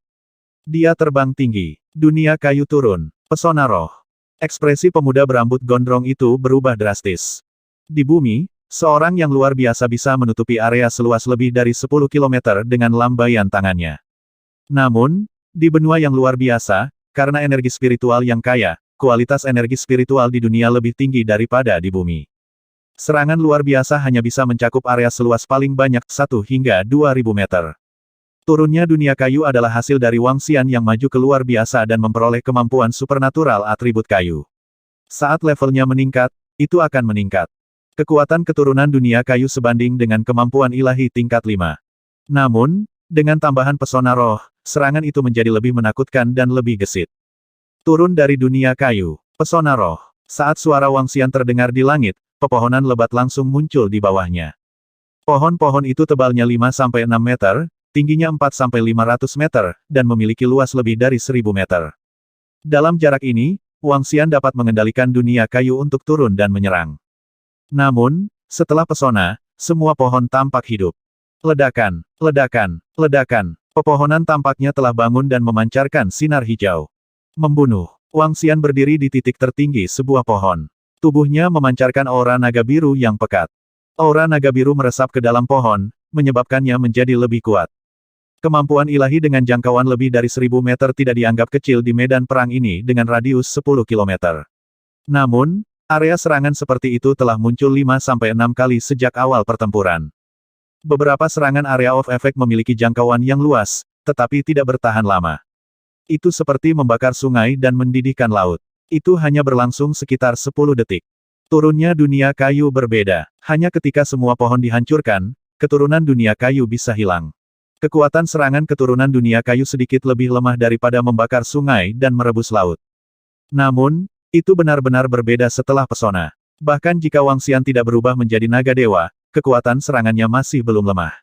Dia terbang tinggi. Dunia kayu turun. Pesona roh. Ekspresi pemuda berambut gondrong itu berubah drastis. Di bumi, Seorang yang luar biasa bisa menutupi area seluas lebih dari 10 kilometer dengan lambaian tangannya. Namun, di benua yang luar biasa, karena energi spiritual yang kaya, kualitas energi spiritual di dunia lebih tinggi daripada di bumi. Serangan luar biasa hanya bisa mencakup area seluas paling banyak 1 hingga 2000 meter. Turunnya dunia kayu adalah hasil dari Wang Xian yang maju ke luar biasa dan memperoleh kemampuan supernatural atribut kayu. Saat levelnya meningkat, itu akan meningkat. Kekuatan keturunan dunia kayu sebanding dengan kemampuan ilahi tingkat 5. Namun, dengan tambahan pesona roh, serangan itu menjadi lebih menakutkan dan lebih gesit. Turun dari dunia kayu, pesona roh. Saat suara Wang Xian terdengar di langit, pepohonan lebat langsung muncul di bawahnya. Pohon-pohon itu tebalnya 5-6 meter, tingginya 4-500 meter, dan memiliki luas lebih dari 1000 meter. Dalam jarak ini, Wang Xian dapat mengendalikan dunia kayu untuk turun dan menyerang. Namun, setelah pesona, semua pohon tampak hidup. Ledakan, ledakan, ledakan. Pepohonan tampaknya telah bangun dan memancarkan sinar hijau. Membunuh. Wang Xian berdiri di titik tertinggi sebuah pohon. Tubuhnya memancarkan aura naga biru yang pekat. Aura naga biru meresap ke dalam pohon, menyebabkannya menjadi lebih kuat. Kemampuan ilahi dengan jangkauan lebih dari 1000 meter tidak dianggap kecil di medan perang ini dengan radius 10 kilometer. Namun, area serangan seperti itu telah muncul 5-6 kali sejak awal pertempuran. Beberapa serangan area of effect memiliki jangkauan yang luas, tetapi tidak bertahan lama. Itu seperti membakar sungai dan mendidihkan laut. Itu hanya berlangsung sekitar 10 detik. Turunnya dunia kayu berbeda. Hanya ketika semua pohon dihancurkan, keturunan dunia kayu bisa hilang. Kekuatan serangan keturunan dunia kayu sedikit lebih lemah daripada membakar sungai dan merebus laut. Namun, itu benar-benar berbeda setelah pesona. Bahkan jika Wang Xian tidak berubah menjadi naga dewa, kekuatan serangannya masih belum lemah.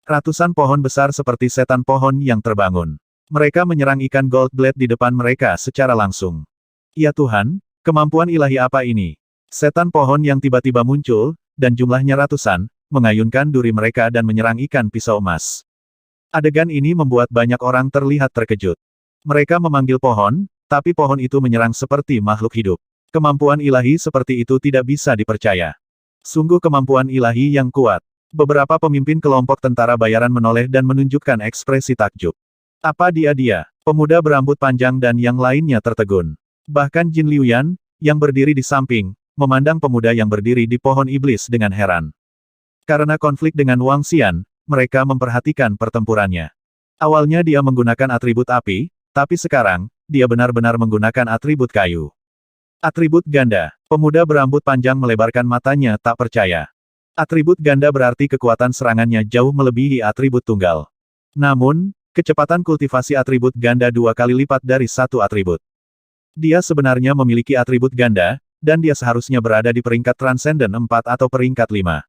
Ratusan pohon besar seperti setan pohon yang terbangun. Mereka menyerang ikan Gold Blade di depan mereka secara langsung. Ya Tuhan, kemampuan ilahi apa ini? Setan pohon yang tiba-tiba muncul, dan jumlahnya ratusan, mengayunkan duri mereka dan menyerang ikan pisau emas. Adegan ini membuat banyak orang terlihat terkejut. Mereka memanggil pohon, tapi pohon itu menyerang seperti makhluk hidup. Kemampuan ilahi seperti itu tidak bisa dipercaya. Sungguh kemampuan ilahi yang kuat. Beberapa pemimpin kelompok tentara bayaran menoleh dan menunjukkan ekspresi takjub. Apa dia? Pemuda berambut panjang dan yang lainnya tertegun. Bahkan Jin Liuyan, yang berdiri di samping, memandang pemuda yang berdiri di pohon iblis dengan heran. Karena konflik dengan Wang Xian, mereka memperhatikan pertempurannya. Awalnya dia menggunakan atribut api, tapi sekarang, dia benar-benar menggunakan atribut kayu. Atribut ganda. Pemuda berambut panjang melebarkan matanya tak percaya. Atribut ganda berarti kekuatan serangannya jauh melebihi atribut tunggal. Namun, kecepatan kultivasi atribut ganda 2 kali lipat dari satu atribut. Dia sebenarnya memiliki atribut ganda, dan dia seharusnya berada di peringkat Transcendent 4 atau peringkat 5.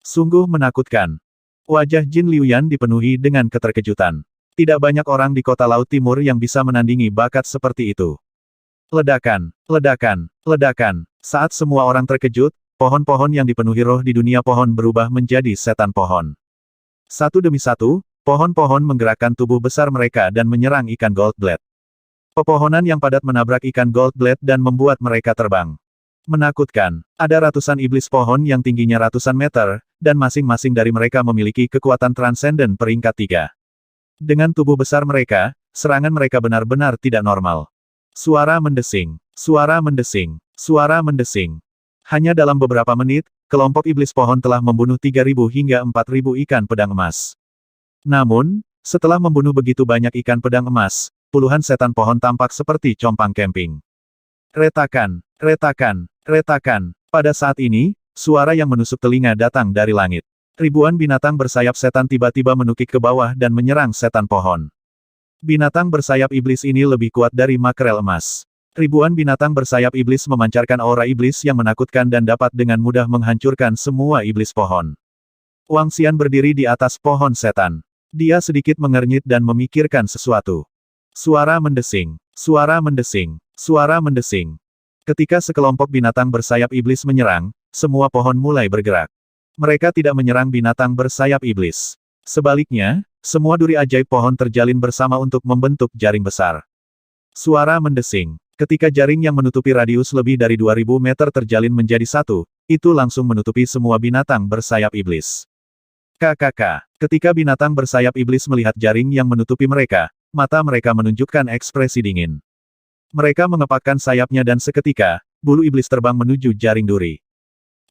Sungguh menakutkan. Wajah Jin Liuyan dipenuhi dengan keterkejutan. Tidak banyak orang di kota Laut Timur yang bisa menandingi bakat seperti itu. Ledakan, ledakan, ledakan. Saat semua orang terkejut, pohon-pohon yang dipenuhi roh di dunia pohon berubah menjadi setan pohon. Satu demi satu, pohon-pohon menggerakkan tubuh besar mereka dan menyerang ikan Gold Blade. Pepohonan yang padat menabrak ikan Gold Blade dan membuat mereka terbang. Menakutkan. Ada ratusan iblis pohon yang tingginya ratusan meter, dan masing-masing dari mereka memiliki kekuatan transenden peringkat 3. Dengan tubuh besar mereka, serangan mereka benar-benar tidak normal. Suara mendesing. Suara mendesing. Suara mendesing. Hanya dalam beberapa menit, kelompok iblis pohon telah membunuh 3.000 hingga 4.000 ikan pedang emas. Namun, setelah membunuh begitu banyak ikan pedang emas, puluhan setan pohon tampak seperti compang camping. Retakan, retakan, retakan. Pada saat ini, suara yang menusuk telinga datang dari langit. Ribuan binatang bersayap setan tiba-tiba menukik ke bawah dan menyerang setan pohon. Binatang bersayap iblis ini lebih kuat dari makrel emas. Ribuan binatang bersayap iblis memancarkan aura iblis yang menakutkan dan dapat dengan mudah menghancurkan semua iblis pohon. Wang Xian berdiri di atas pohon setan. Dia sedikit mengernyit dan memikirkan sesuatu. Suara mendesing, suara mendesing, suara mendesing. Ketika sekelompok binatang bersayap iblis menyerang, semua pohon mulai bergerak. Mereka tidak menyerang binatang bersayap iblis. Sebaliknya, semua duri ajaib pohon terjalin bersama untuk membentuk jaring besar. Suara mendesing. Ketika jaring yang menutupi radius lebih dari 2000 meter terjalin menjadi satu, itu langsung menutupi semua binatang bersayap iblis. KKK. Ketika binatang bersayap iblis melihat jaring yang menutupi mereka, mata mereka menunjukkan ekspresi dingin. Mereka mengepakkan sayapnya dan seketika, bulu iblis terbang menuju jaring duri.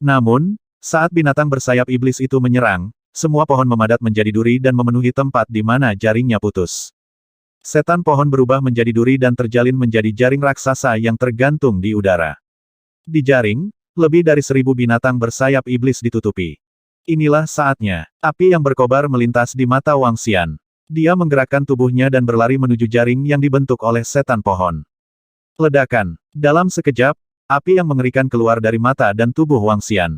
Namun, saat binatang bersayap iblis itu menyerang, semua pohon memadat menjadi duri dan memenuhi tempat di mana jaringnya putus. Setan pohon berubah menjadi duri dan terjalin menjadi jaring raksasa yang tergantung di udara. Di jaring, lebih dari 1000 binatang bersayap iblis ditutupi. Inilah saatnya, api yang berkobar melintas di mata Wang Xian. Dia menggerakkan tubuhnya dan berlari menuju jaring yang dibentuk oleh setan pohon. Ledakan. Dalam sekejap, api yang mengerikan keluar dari mata dan tubuh Wang Xian.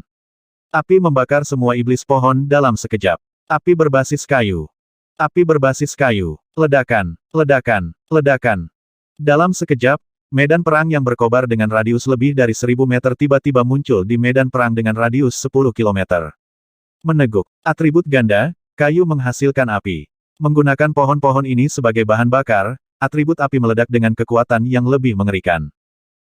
Api membakar semua iblis pohon dalam sekejap. Api berbasis kayu. Api berbasis kayu. Ledakan, ledakan, ledakan. Dalam sekejap, medan perang yang berkobar dengan radius lebih dari 1000 meter tiba-tiba muncul di medan perang dengan radius 10 kilometer. Meneguk. Atribut ganda, kayu menghasilkan api. Menggunakan pohon-pohon ini sebagai bahan bakar, atribut api meledak dengan kekuatan yang lebih mengerikan.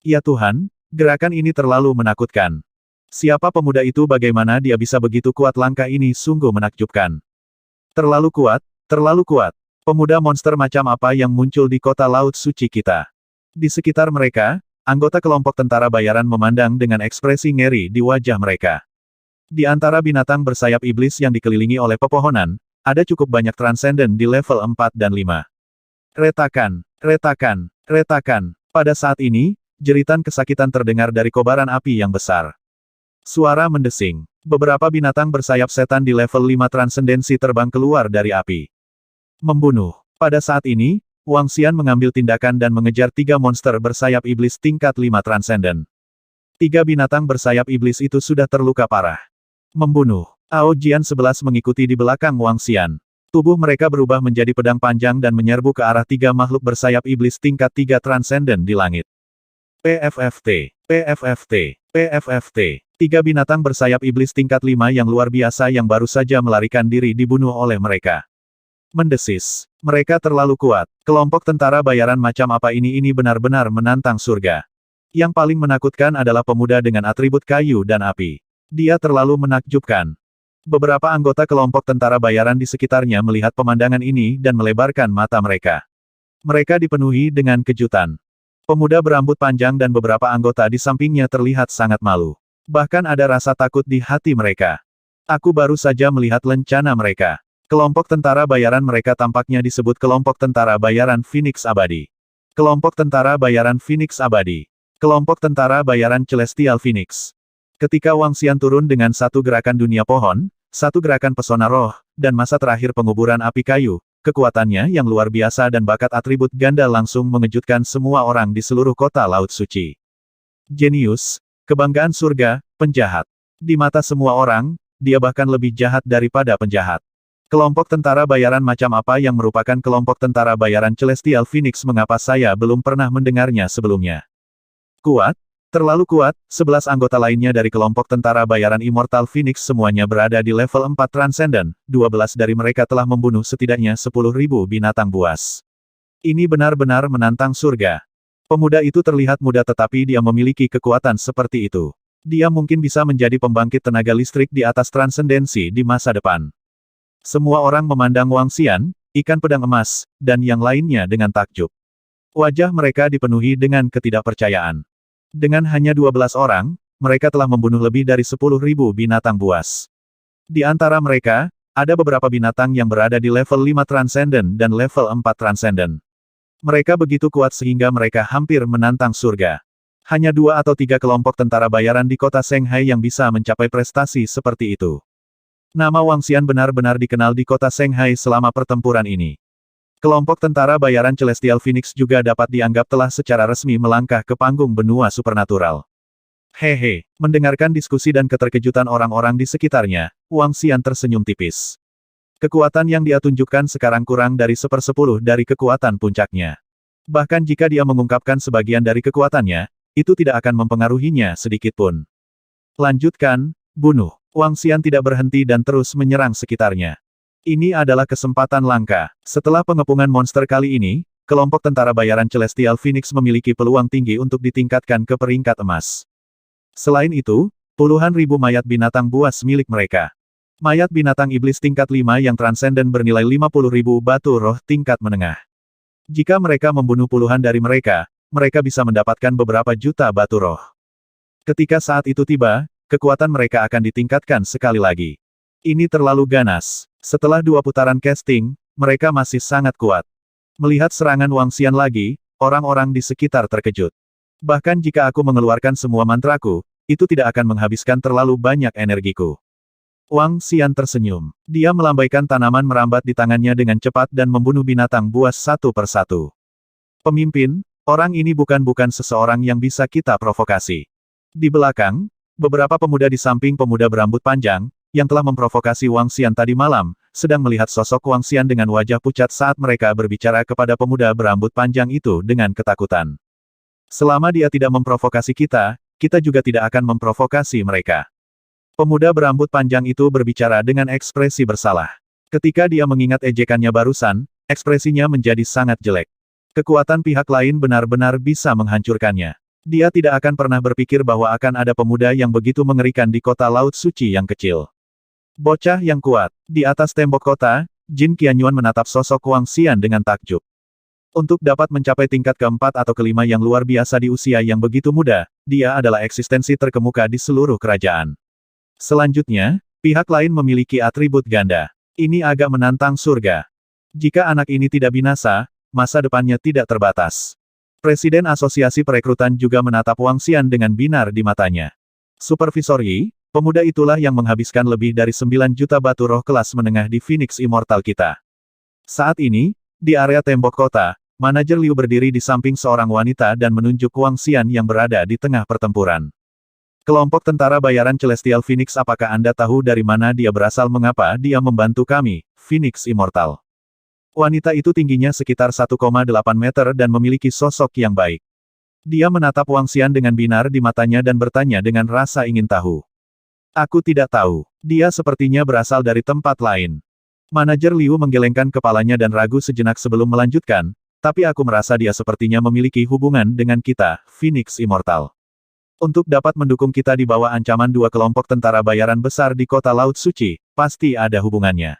Ya Tuhan, gerakan ini terlalu menakutkan. Siapa pemuda itu, bagaimana dia bisa begitu kuat? Langkah ini sungguh menakjubkan. Terlalu kuat, terlalu kuat. Pemuda monster macam apa yang muncul di kota laut suci kita? Di sekitar mereka, anggota kelompok tentara bayaran memandang dengan ekspresi ngeri di wajah mereka. Di antara binatang bersayap iblis yang dikelilingi oleh pepohonan, ada cukup banyak transenden di level 4 dan 5. Retakan, retakan, retakan. Pada saat ini, jeritan kesakitan terdengar dari kobaran api yang besar. Suara mendesing. Beberapa binatang bersayap setan di level 5 transendensi terbang keluar dari api. Membunuh. Pada saat ini, Wang Xian mengambil tindakan dan mengejar 3 monster bersayap iblis tingkat 5 transenden. 3 binatang bersayap iblis itu sudah terluka parah. Membunuh. Ao Jian 11 mengikuti di belakang Wang Xian. Tubuh mereka berubah menjadi pedang panjang dan menyerbu ke arah 3 makhluk bersayap iblis tingkat 3 transenden di langit. PFFT, PFFT, PFFT. 3 binatang bersayap iblis tingkat 5 yang luar biasa yang baru saja melarikan diri dibunuh oleh mereka. Mendesis. Mereka terlalu kuat. Kelompok tentara bayaran macam apa ini benar-benar menantang surga. Yang paling menakutkan adalah pemuda dengan atribut kayu dan api. Dia terlalu menakjubkan. Beberapa anggota kelompok tentara bayaran di sekitarnya melihat pemandangan ini dan melebarkan mata mereka. Mereka dipenuhi dengan kejutan. Pemuda berambut panjang dan beberapa anggota di sampingnya terlihat sangat malu. Bahkan ada rasa takut di hati mereka. Aku baru saja melihat lencana mereka. Kelompok tentara bayaran mereka tampaknya disebut kelompok tentara bayaran Phoenix Abadi. Kelompok tentara bayaran Phoenix Abadi. Kelompok tentara bayaran Celestial Phoenix. Ketika Wang Xian turun dengan satu gerakan dunia pohon, satu gerakan pesona roh, dan masa terakhir penguburan api kayu, kekuatannya yang luar biasa dan bakat atribut ganda langsung mengejutkan semua orang di seluruh kota laut suci. Jenius, kebanggaan surga, penjahat. Di mata semua orang, dia bahkan lebih jahat daripada penjahat. Kelompok tentara bayaran macam apa yang merupakan kelompok tentara bayaran Celestial Phoenix? Mengapa saya belum pernah mendengarnya sebelumnya? Kuat? Terlalu kuat. 11 anggota lainnya dari kelompok tentara bayaran Immortal Phoenix semuanya berada di level 4 Transcendent, 12 dari mereka telah membunuh setidaknya 10.000 binatang buas. Ini benar-benar menantang surga. Pemuda itu terlihat muda tetapi dia memiliki kekuatan seperti itu. Dia mungkin bisa menjadi pembangkit tenaga listrik di atas transendensi di masa depan. Semua orang memandang Wang Xian, ikan pedang emas, dan yang lainnya dengan takjub. Wajah mereka dipenuhi dengan ketidakpercayaan. Dengan hanya 12 orang, mereka telah membunuh lebih dari 10.000 binatang buas. Di antara mereka, ada beberapa binatang yang berada di level 5 Transcendent dan level 4 Transcendent. Mereka begitu kuat sehingga mereka hampir menantang surga. Hanya 2 atau 3 kelompok tentara bayaran di kota Shanghai yang bisa mencapai prestasi seperti itu. Nama Wang Xian benar-benar dikenal di kota Shanghai selama pertempuran ini. Kelompok tentara bayaran Celestial Phoenix juga dapat dianggap telah secara resmi melangkah ke panggung benua supernatural. Hehe, mendengarkan diskusi dan keterkejutan orang-orang di sekitarnya, Wang Xian tersenyum tipis. Kekuatan yang dia tunjukkan sekarang kurang dari 1/10 dari kekuatan puncaknya. Bahkan jika dia mengungkapkan sebagian dari kekuatannya, itu tidak akan mempengaruhinya sedikitpun. Lanjutkan, bunuh. Wang Xian tidak berhenti dan terus menyerang sekitarnya. Ini adalah kesempatan langka. Setelah pengepungan monster kali ini, kelompok tentara bayaran Celestial Phoenix memiliki peluang tinggi untuk ditingkatkan ke peringkat emas. Selain itu, Puluhan ribu mayat binatang buas milik mereka. Mayat binatang iblis tingkat 5 yang transenden bernilai 50.000 batu roh tingkat menengah. Jika mereka membunuh puluhan dari mereka, mereka bisa mendapatkan beberapa juta batu roh. Ketika saat itu tiba, kekuatan mereka akan ditingkatkan sekali lagi. Ini terlalu ganas. Setelah 2 putaran casting, mereka masih sangat kuat. Melihat serangan Wang Xian lagi, orang-orang di sekitar terkejut. Bahkan jika aku mengeluarkan semua mantraku, itu tidak akan menghabiskan terlalu banyak energiku. Wang Xian tersenyum. Dia melambaikan tanaman merambat di tangannya dengan cepat dan membunuh binatang buas satu persatu. Pemimpin, orang ini bukan seseorang yang bisa kita provokasi. Di belakang, beberapa pemuda di samping pemuda berambut panjang, yang telah memprovokasi Wang Xian tadi malam, sedang melihat sosok Wang Xian dengan wajah pucat saat mereka berbicara kepada pemuda berambut panjang itu dengan ketakutan. Selama dia tidak memprovokasi kita, kita juga tidak akan memprovokasi mereka. Pemuda berambut panjang itu berbicara dengan ekspresi bersalah. Ketika dia mengingat ejekannya barusan, ekspresinya menjadi sangat jelek. Kekuatan pihak lain benar-benar bisa menghancurkannya. Dia tidak akan pernah berpikir bahwa akan ada pemuda yang begitu mengerikan di kota Laut Suci yang kecil. Bocah yang kuat. Di atas tembok kota, Jin Qianyuan menatap sosok Wang Xian dengan takjub. Untuk dapat mencapai tingkat keempat atau kelima yang luar biasa di usia yang begitu muda, dia adalah eksistensi terkemuka di seluruh kerajaan. Selanjutnya, pihak lain memiliki atribut ganda. Ini agak menantang surga. Jika anak ini tidak binasa, masa depannya tidak terbatas. Presiden Asosiasi Perekrutan juga menatap Wang Xian dengan binar di matanya. Supervisor Yi, pemuda itulah yang menghabiskan lebih dari 9 juta batu roh kelas menengah di Phoenix Immortal kita. Saat ini, di area tembok kota, Manajer Liu berdiri di samping seorang wanita dan menunjuk Wang Xian yang berada di tengah pertempuran. Kelompok tentara bayaran Celestial Phoenix, apakah Anda tahu dari mana dia berasal, mengapa dia membantu kami, Phoenix Immortal? Wanita itu tingginya sekitar 1,8 meter dan memiliki sosok yang baik. Dia menatap Wang Xian dengan binar di matanya dan bertanya dengan rasa ingin tahu. Aku tidak tahu. Dia sepertinya berasal dari tempat lain. Manajer Liu menggelengkan kepalanya dan ragu sejenak sebelum melanjutkan, tapi aku merasa dia sepertinya memiliki hubungan dengan kita, Phoenix Immortal. Untuk dapat mendukung kita di bawah ancaman 2 kelompok tentara bayaran besar di kota Laut Suci, pasti ada hubungannya.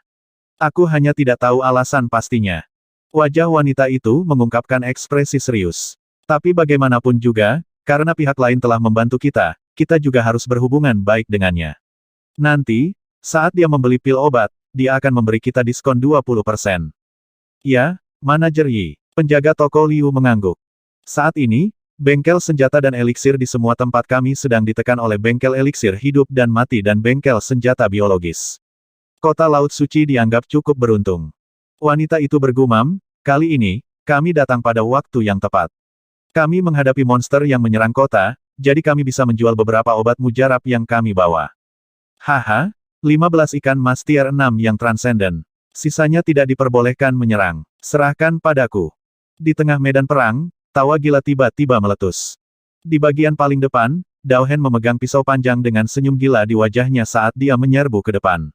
Aku hanya tidak tahu alasan pastinya. Wajah wanita itu mengungkapkan ekspresi serius. Tapi bagaimanapun juga, karena pihak lain telah membantu kita, kita juga harus berhubungan baik dengannya. Nanti, saat dia membeli pil obat, dia akan memberi kita diskon 20%. Ya, Manajer Yi. Penjaga toko Liu mengangguk. Saat ini, bengkel senjata dan eliksir di semua tempat kami sedang ditekan oleh bengkel eliksir hidup dan mati dan bengkel senjata biologis. Kota Laut Suci dianggap cukup beruntung. Wanita itu bergumam, kali ini, kami datang pada waktu yang tepat. Kami menghadapi monster yang menyerang kota, jadi kami bisa menjual beberapa obat mujarab yang kami bawa. Haha, 15 ikan mas tier 6 yang transenden. Sisanya tidak diperbolehkan menyerang. Serahkan padaku. Di tengah medan perang, tawa gila tiba-tiba meletus. Di bagian paling depan, Dao Hen memegang pisau panjang dengan senyum gila di wajahnya saat dia menyerbu ke depan.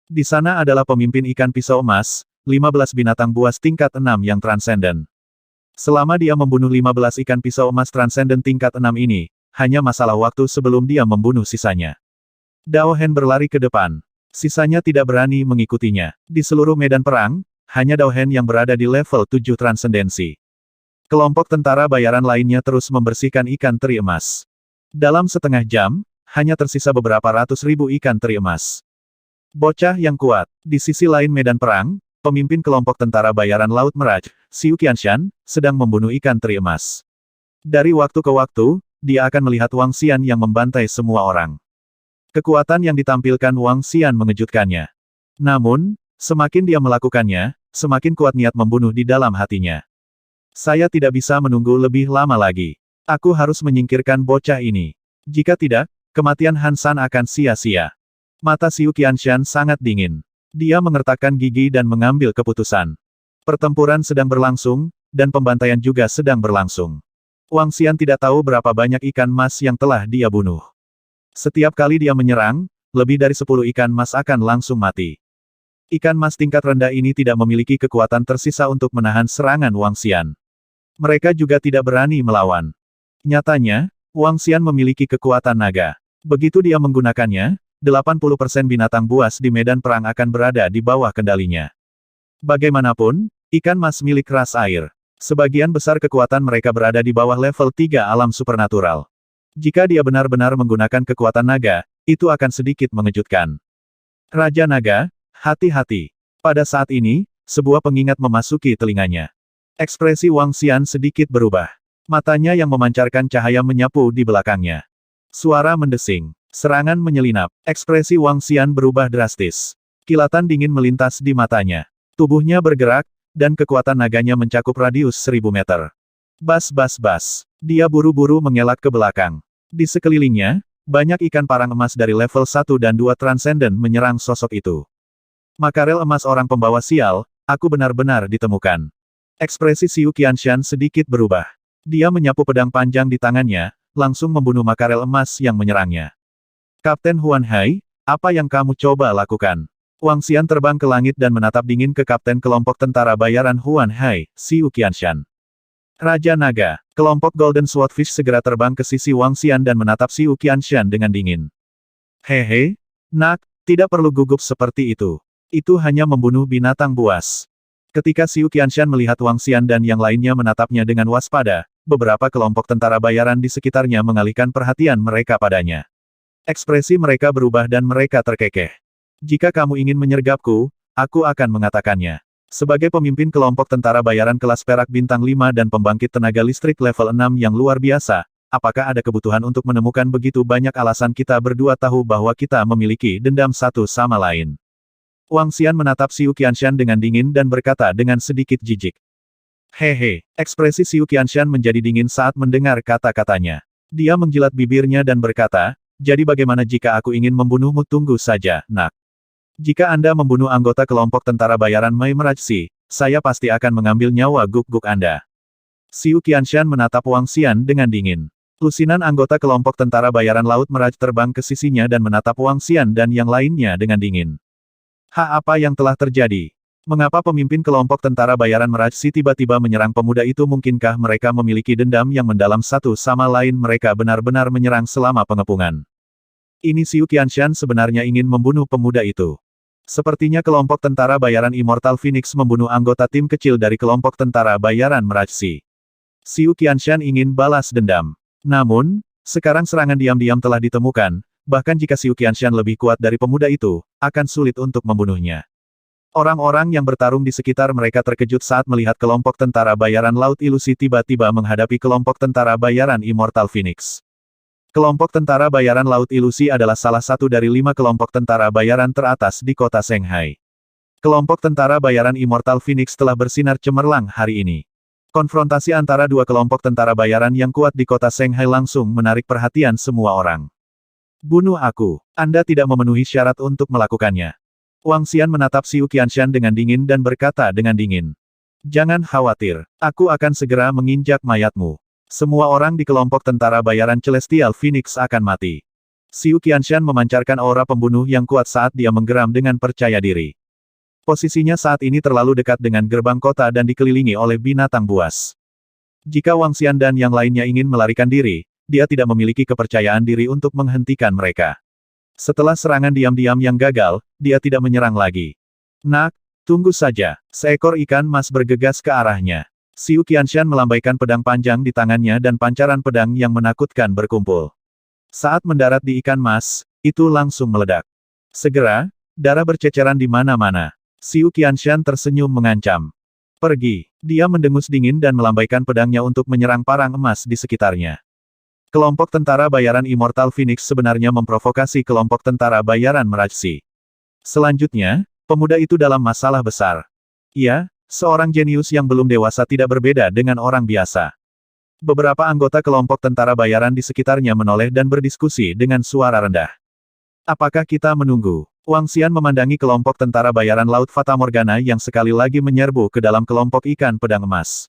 Di sana adalah pemimpin ikan pisau emas, 15 binatang buas tingkat 6 yang transenden. Selama dia membunuh 15 ikan pisau emas transenden tingkat 6 ini, hanya masalah waktu sebelum dia membunuh sisanya. Dao Hen berlari ke depan. Sisanya tidak berani mengikutinya. Di seluruh medan perang, hanya Dao Hen yang berada di level 7 transendensi. Kelompok tentara bayaran lainnya terus membersihkan ikan teri emas. Dalam setengah jam, hanya tersisa beberapa ratus ribu ikan teri emas. Bocah yang kuat. Di sisi lain medan perang, pemimpin kelompok tentara bayaran Laut Meraj, Xiu Qianshan, sedang membunuh ikan teri emas. Dari waktu ke waktu, dia akan melihat Wang Xian yang membantai semua orang. Kekuatan yang ditampilkan Wang Xian mengejutkannya. Namun, semakin dia melakukannya, semakin kuat niat membunuh di dalam hatinya. Saya tidak bisa menunggu lebih lama lagi. Aku harus menyingkirkan bocah ini. Jika tidak, kematian Han San akan sia-sia. Mata Xiu Qianshan sangat dingin. Dia mengertakkan gigi dan mengambil keputusan. Pertempuran sedang berlangsung, dan pembantaian juga sedang berlangsung. Wang Xian tidak tahu berapa banyak ikan mas yang telah dia bunuh. Setiap kali dia menyerang, lebih dari 10 ikan mas akan langsung mati. Ikan mas tingkat rendah ini tidak memiliki kekuatan tersisa untuk menahan serangan Wang Xian. Mereka juga tidak berani melawan. Nyatanya, Wang Xian memiliki kekuatan naga. Begitu dia menggunakannya, 80% binatang buas di medan perang akan berada di bawah kendalinya. Bagaimanapun, ikan mas milik ras air. Sebagian besar kekuatan mereka berada di bawah level 3 alam supernatural. Jika dia benar-benar menggunakan kekuatan naga, itu akan sedikit mengejutkan. Raja Naga, hati-hati. Pada saat ini, sebuah pengingat memasuki telinganya. Ekspresi Wang Xian sedikit berubah. Matanya yang memancarkan cahaya menyapu di belakangnya. Suara mendesing. Serangan menyelinap. Ekspresi Wang Xian berubah drastis. Kilatan dingin melintas di matanya. Tubuhnya bergerak, dan kekuatan naganya mencakup radius 1000 meter. Bas bas bas. Dia buru-buru mengelak ke belakang. Di sekelilingnya, banyak ikan parang emas dari level 1 dan 2 Transcendent menyerang sosok itu. Makarel emas orang pembawa sial, aku benar-benar ditemukan. Ekspresi Xiu Qianshan sedikit berubah. Dia menyapu pedang panjang di tangannya, langsung membunuh makarel emas yang menyerangnya. Kapten Huan Hai, apa yang kamu coba lakukan? Wang Xian terbang ke langit dan menatap dingin ke kapten kelompok tentara bayaran Huan Hai, Xiu Qianshan. Raja Naga, kelompok Golden Swordfish segera terbang ke sisi Wang Xian dan menatap Xiu Qianshan dengan dingin. Hehe, nak, tidak perlu gugup seperti itu. Itu hanya membunuh binatang buas. Ketika Xiu Qianshan melihat Wang Xian dan yang lainnya menatapnya dengan waspada, beberapa kelompok tentara bayaran di sekitarnya mengalihkan perhatian mereka padanya. Ekspresi mereka berubah dan mereka terkekeh. Jika kamu ingin menyergapku, aku akan mengatakannya. Sebagai pemimpin kelompok tentara bayaran kelas perak bintang 5 dan pembangkit tenaga listrik level 6 yang luar biasa, apakah ada kebutuhan untuk menemukan begitu banyak alasan kita berdua tahu bahwa kita memiliki dendam satu sama lain? Wang Xian menatap Xiu Qianshan dengan dingin dan berkata dengan sedikit jijik. Hehe, ekspresi Xiu Qianshan menjadi dingin saat mendengar kata-katanya. Dia menjilat bibirnya dan berkata, jadi bagaimana jika aku ingin membunuhmu? Tunggu saja, nak. Jika Anda membunuh anggota kelompok tentara bayaran Mei Merajsi, saya pasti akan mengambil nyawa guk-guk Anda. Xiu Qianshan menatap Wang Xian dengan dingin. Lusinan anggota kelompok tentara bayaran Laut Meraj terbang ke sisinya dan menatap Wang Xian dan yang lainnya dengan dingin. Apa yang telah terjadi? Mengapa pemimpin kelompok tentara bayaran Merajsi tiba-tiba menyerang pemuda itu? Mungkinkah mereka memiliki dendam yang mendalam satu sama lain? Mereka benar-benar menyerang selama pengepungan. Ini Xiu Qianshan sebenarnya ingin membunuh pemuda itu. Sepertinya kelompok tentara bayaran Immortal Phoenix membunuh anggota tim kecil dari kelompok tentara bayaran Merajsi. Xiu Qianshan ingin balas dendam. Namun, sekarang serangan diam-diam telah ditemukan, bahkan jika Xiu Qianshan lebih kuat dari pemuda itu, akan sulit untuk membunuhnya. Orang-orang yang bertarung di sekitar mereka terkejut saat melihat kelompok tentara bayaran Laut Ilusi tiba-tiba menghadapi kelompok tentara bayaran Immortal Phoenix. Kelompok tentara bayaran Laut Ilusi adalah salah satu dari 5 kelompok tentara bayaran teratas di kota Shanghai. Kelompok tentara bayaran Immortal Phoenix telah bersinar cemerlang hari ini. Konfrontasi antara dua kelompok tentara bayaran yang kuat di kota Shanghai langsung menarik perhatian semua orang. Bunuh aku. Anda tidak memenuhi syarat untuk melakukannya. Wang Xian menatap Xiu Qianshan dengan dingin dan berkata dengan dingin. Jangan khawatir, aku akan segera menginjak mayatmu. Semua orang di kelompok tentara bayaran Celestial Phoenix akan mati. Xiu Qianshan memancarkan aura pembunuh yang kuat saat dia menggeram dengan percaya diri. Posisinya saat ini terlalu dekat dengan gerbang kota dan dikelilingi oleh binatang buas. Jika Wang Xian dan yang lainnya ingin melarikan diri, dia tidak memiliki kepercayaan diri untuk menghentikan mereka. Setelah serangan diam-diam yang gagal, dia tidak menyerang lagi. Nak, tunggu saja. Seekor ikan mas bergegas ke arahnya. Xiu Qianshan melambaikan pedang panjang di tangannya dan pancaran pedang yang menakutkan berkumpul. Saat mendarat di ikan mas, itu langsung meledak. Segera, darah berceceran di mana-mana. Xiu Qianshan tersenyum mengancam. Pergi. Dia mendengus dingin dan melambaikan pedangnya untuk menyerang parang emas di sekitarnya. Kelompok tentara bayaran Immortal Phoenix sebenarnya memprovokasi kelompok tentara bayaran Merajsi. Selanjutnya, pemuda itu dalam masalah besar. Ia, seorang jenius yang belum dewasa tidak berbeda dengan orang biasa. Beberapa anggota kelompok tentara bayaran di sekitarnya menoleh dan berdiskusi dengan suara rendah. Apakah kita menunggu? Wang Xian memandangi kelompok tentara bayaran Laut Fata Morgana yang sekali lagi menyerbu ke dalam kelompok ikan pedang emas.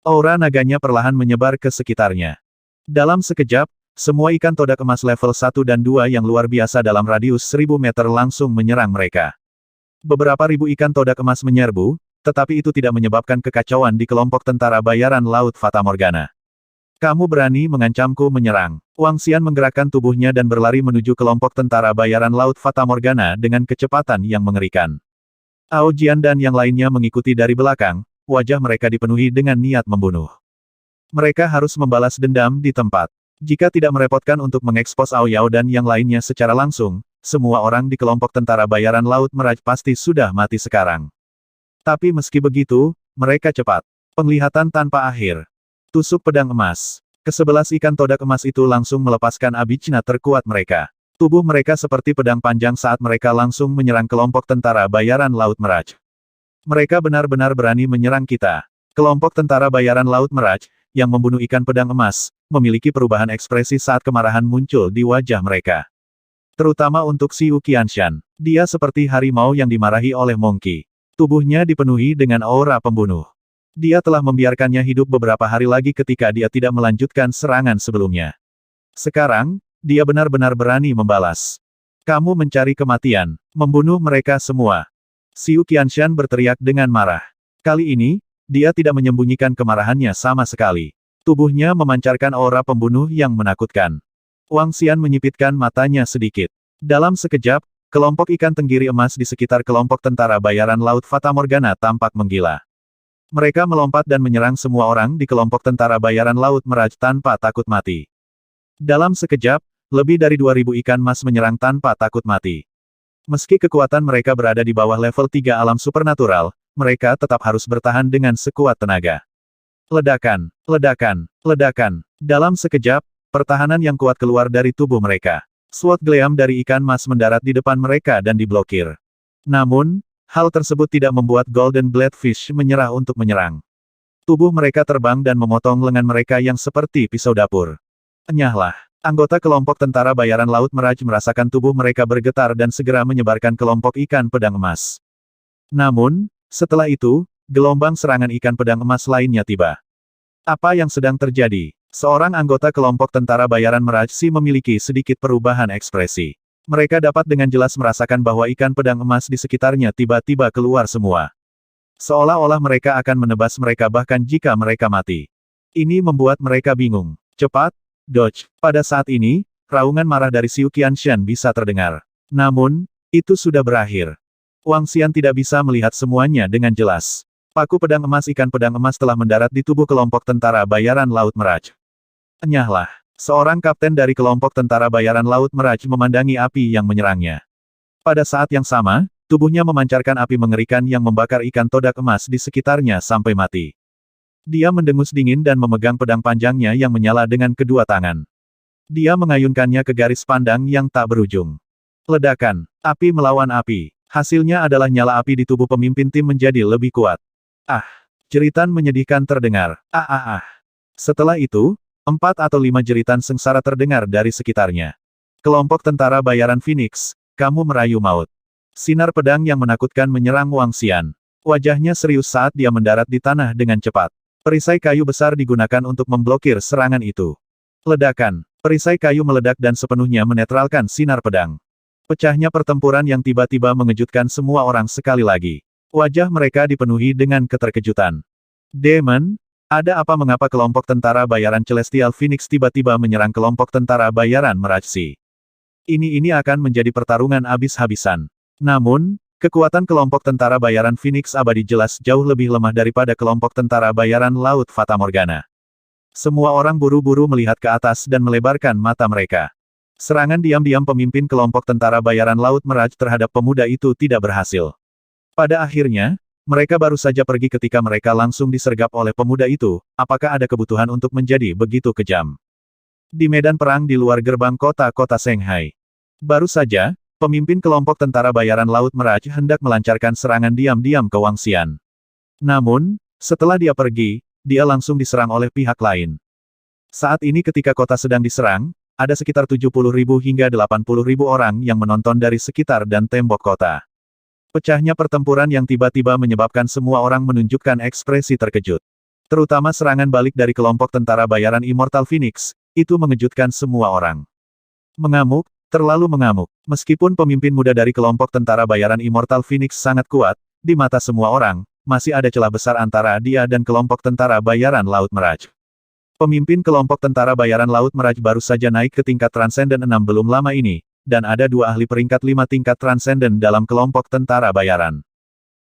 Aura naganya perlahan menyebar ke sekitarnya. Dalam sekejap, semua ikan todak emas level 1 dan 2 yang luar biasa dalam radius 1000 meter langsung menyerang mereka. Beberapa ribu ikan todak emas menyerbu, tetapi itu tidak menyebabkan kekacauan di kelompok tentara bayaran Laut Fata Morgana. Kamu berani mengancamku menyerang. Wang Xian menggerakkan tubuhnya dan berlari menuju kelompok tentara bayaran laut Fata Morgana dengan kecepatan yang mengerikan. Ao Jian dan yang lainnya mengikuti dari belakang, wajah mereka dipenuhi dengan niat membunuh. Mereka harus membalas dendam di tempat. Jika tidak merepotkan untuk mengekspos Ao Yao dan yang lainnya secara langsung, semua orang di kelompok tentara bayaran laut Meraj pasti sudah mati sekarang. Tapi meski begitu, mereka cepat. Penglihatan tanpa akhir. Tusuk pedang emas. Ke-11 ikan todak emas itu langsung melepaskan abijna terkuat mereka. Tubuh mereka seperti pedang panjang saat mereka langsung menyerang kelompok tentara bayaran laut Meraj. Mereka benar-benar berani menyerang kita. Kelompok tentara bayaran laut Meraj, yang membunuh ikan pedang emas, memiliki perubahan ekspresi saat kemarahan muncul di wajah mereka. Terutama untuk Xiu Qianshan. Dia seperti harimau yang dimarahi oleh Monkey. Tubuhnya dipenuhi dengan aura pembunuh. Dia telah membiarkannya hidup beberapa hari lagi ketika dia tidak melanjutkan serangan sebelumnya. Sekarang, dia benar-benar berani membalas. Kamu mencari kematian, membunuh mereka semua. Xiu Qianshan berteriak dengan marah. Kali ini, dia tidak menyembunyikan kemarahannya sama sekali. Tubuhnya memancarkan aura pembunuh yang menakutkan. Wang Xian menyipitkan matanya sedikit. Dalam sekejap, kelompok ikan tenggiri emas di sekitar kelompok tentara bayaran laut Fata Morgana tampak menggila. Mereka melompat dan menyerang semua orang di kelompok tentara bayaran laut Meraj tanpa takut mati. Dalam sekejap, lebih dari 2000 ikan mas menyerang tanpa takut mati. Meski kekuatan mereka berada di bawah level 3 alam supernatural, mereka tetap harus bertahan dengan sekuat tenaga. Ledakan, ledakan, ledakan. Dalam sekejap, pertahanan yang kuat keluar dari tubuh mereka. Sword Gleam dari ikan mas mendarat di depan mereka dan diblokir. Namun, hal tersebut tidak membuat Golden Bladefish menyerah untuk menyerang. Tubuh mereka terbang dan memotong lengan mereka yang seperti pisau dapur. Enyahlah. Anggota kelompok tentara bayaran laut Meraj merasakan tubuh mereka bergetar dan segera menyebarkan kelompok ikan pedang emas. Namun, setelah itu, gelombang serangan ikan pedang emas lainnya tiba. Apa yang sedang terjadi? Seorang anggota kelompok tentara bayaran Meraj memiliki sedikit perubahan ekspresi. Mereka dapat dengan jelas merasakan bahwa ikan pedang emas di sekitarnya tiba-tiba keluar semua. Seolah-olah mereka akan menebas mereka bahkan jika mereka mati. Ini membuat mereka bingung. Cepat, dodge. Pada saat ini, raungan marah dari Xiu Qianshan bisa terdengar. Namun, itu sudah berakhir. Wang Xian tidak bisa melihat semuanya dengan jelas. Paku pedang emas ikan pedang emas telah mendarat di tubuh kelompok tentara bayaran laut Meraj. Enyahlah. Seorang kapten dari kelompok tentara bayaran laut Meraj memandangi api yang menyerangnya. Pada saat yang sama, tubuhnya memancarkan api mengerikan yang membakar ikan todak emas di sekitarnya sampai mati. Dia mendengus dingin dan memegang pedang panjangnya yang menyala dengan kedua tangan. Dia mengayunkannya ke garis pandang yang tak berujung. Ledakan. Api melawan api. Hasilnya adalah nyala api di tubuh pemimpin tim menjadi lebih kuat. Ah! Jeritan menyedihkan terdengar. Setelah itu, 4 atau 5 jeritan sengsara terdengar dari sekitarnya. Kelompok tentara bayaran Phoenix, kamu merayu maut. Sinar pedang yang menakutkan menyerang Wang Xian. Wajahnya serius saat dia mendarat di tanah dengan cepat. Perisai kayu besar digunakan untuk memblokir serangan itu. Ledakan. Perisai kayu meledak dan sepenuhnya menetralkan sinar pedang. Pecahnya pertempuran yang tiba-tiba mengejutkan semua orang sekali lagi. Wajah mereka dipenuhi dengan keterkejutan. Demon, ada apa mengapa kelompok tentara bayaran Celestial Phoenix tiba-tiba menyerang kelompok tentara bayaran Meraj? Ini akan menjadi pertarungan habis-habisan. Namun, kekuatan kelompok tentara bayaran Phoenix abadi jelas jauh lebih lemah daripada kelompok tentara bayaran laut Fata Morgana. Semua orang buru-buru melihat ke atas dan melebarkan mata mereka. Serangan diam-diam pemimpin kelompok tentara bayaran laut Meraj terhadap pemuda itu tidak berhasil. Pada akhirnya, mereka baru saja pergi ketika mereka langsung disergap oleh pemuda itu. Apakah ada kebutuhan untuk menjadi begitu kejam? Di medan perang di luar gerbang kota-kota Shanghai. Baru saja, pemimpin kelompok tentara bayaran laut Meraj hendak melancarkan serangan diam-diam ke Wang Xian. Namun, setelah dia pergi, dia langsung diserang oleh pihak lain. Saat ini ketika kota sedang diserang, ada sekitar 70.000 hingga 80.000 orang yang menonton dari sekitar dan tembok kota. Pecahnya pertempuran yang tiba-tiba menyebabkan semua orang menunjukkan ekspresi terkejut. Terutama serangan balik dari kelompok tentara bayaran Immortal Phoenix, itu mengejutkan semua orang. Mengamuk, terlalu mengamuk. Meskipun pemimpin muda dari kelompok tentara bayaran Immortal Phoenix sangat kuat, di mata semua orang, masih ada celah besar antara dia dan kelompok tentara bayaran Laut Meraj. Pemimpin kelompok tentara bayaran Laut Meraj baru saja naik ke tingkat Transenden 6 belum lama ini, dan ada 2 ahli peringkat 5 tingkat Transenden dalam kelompok tentara bayaran.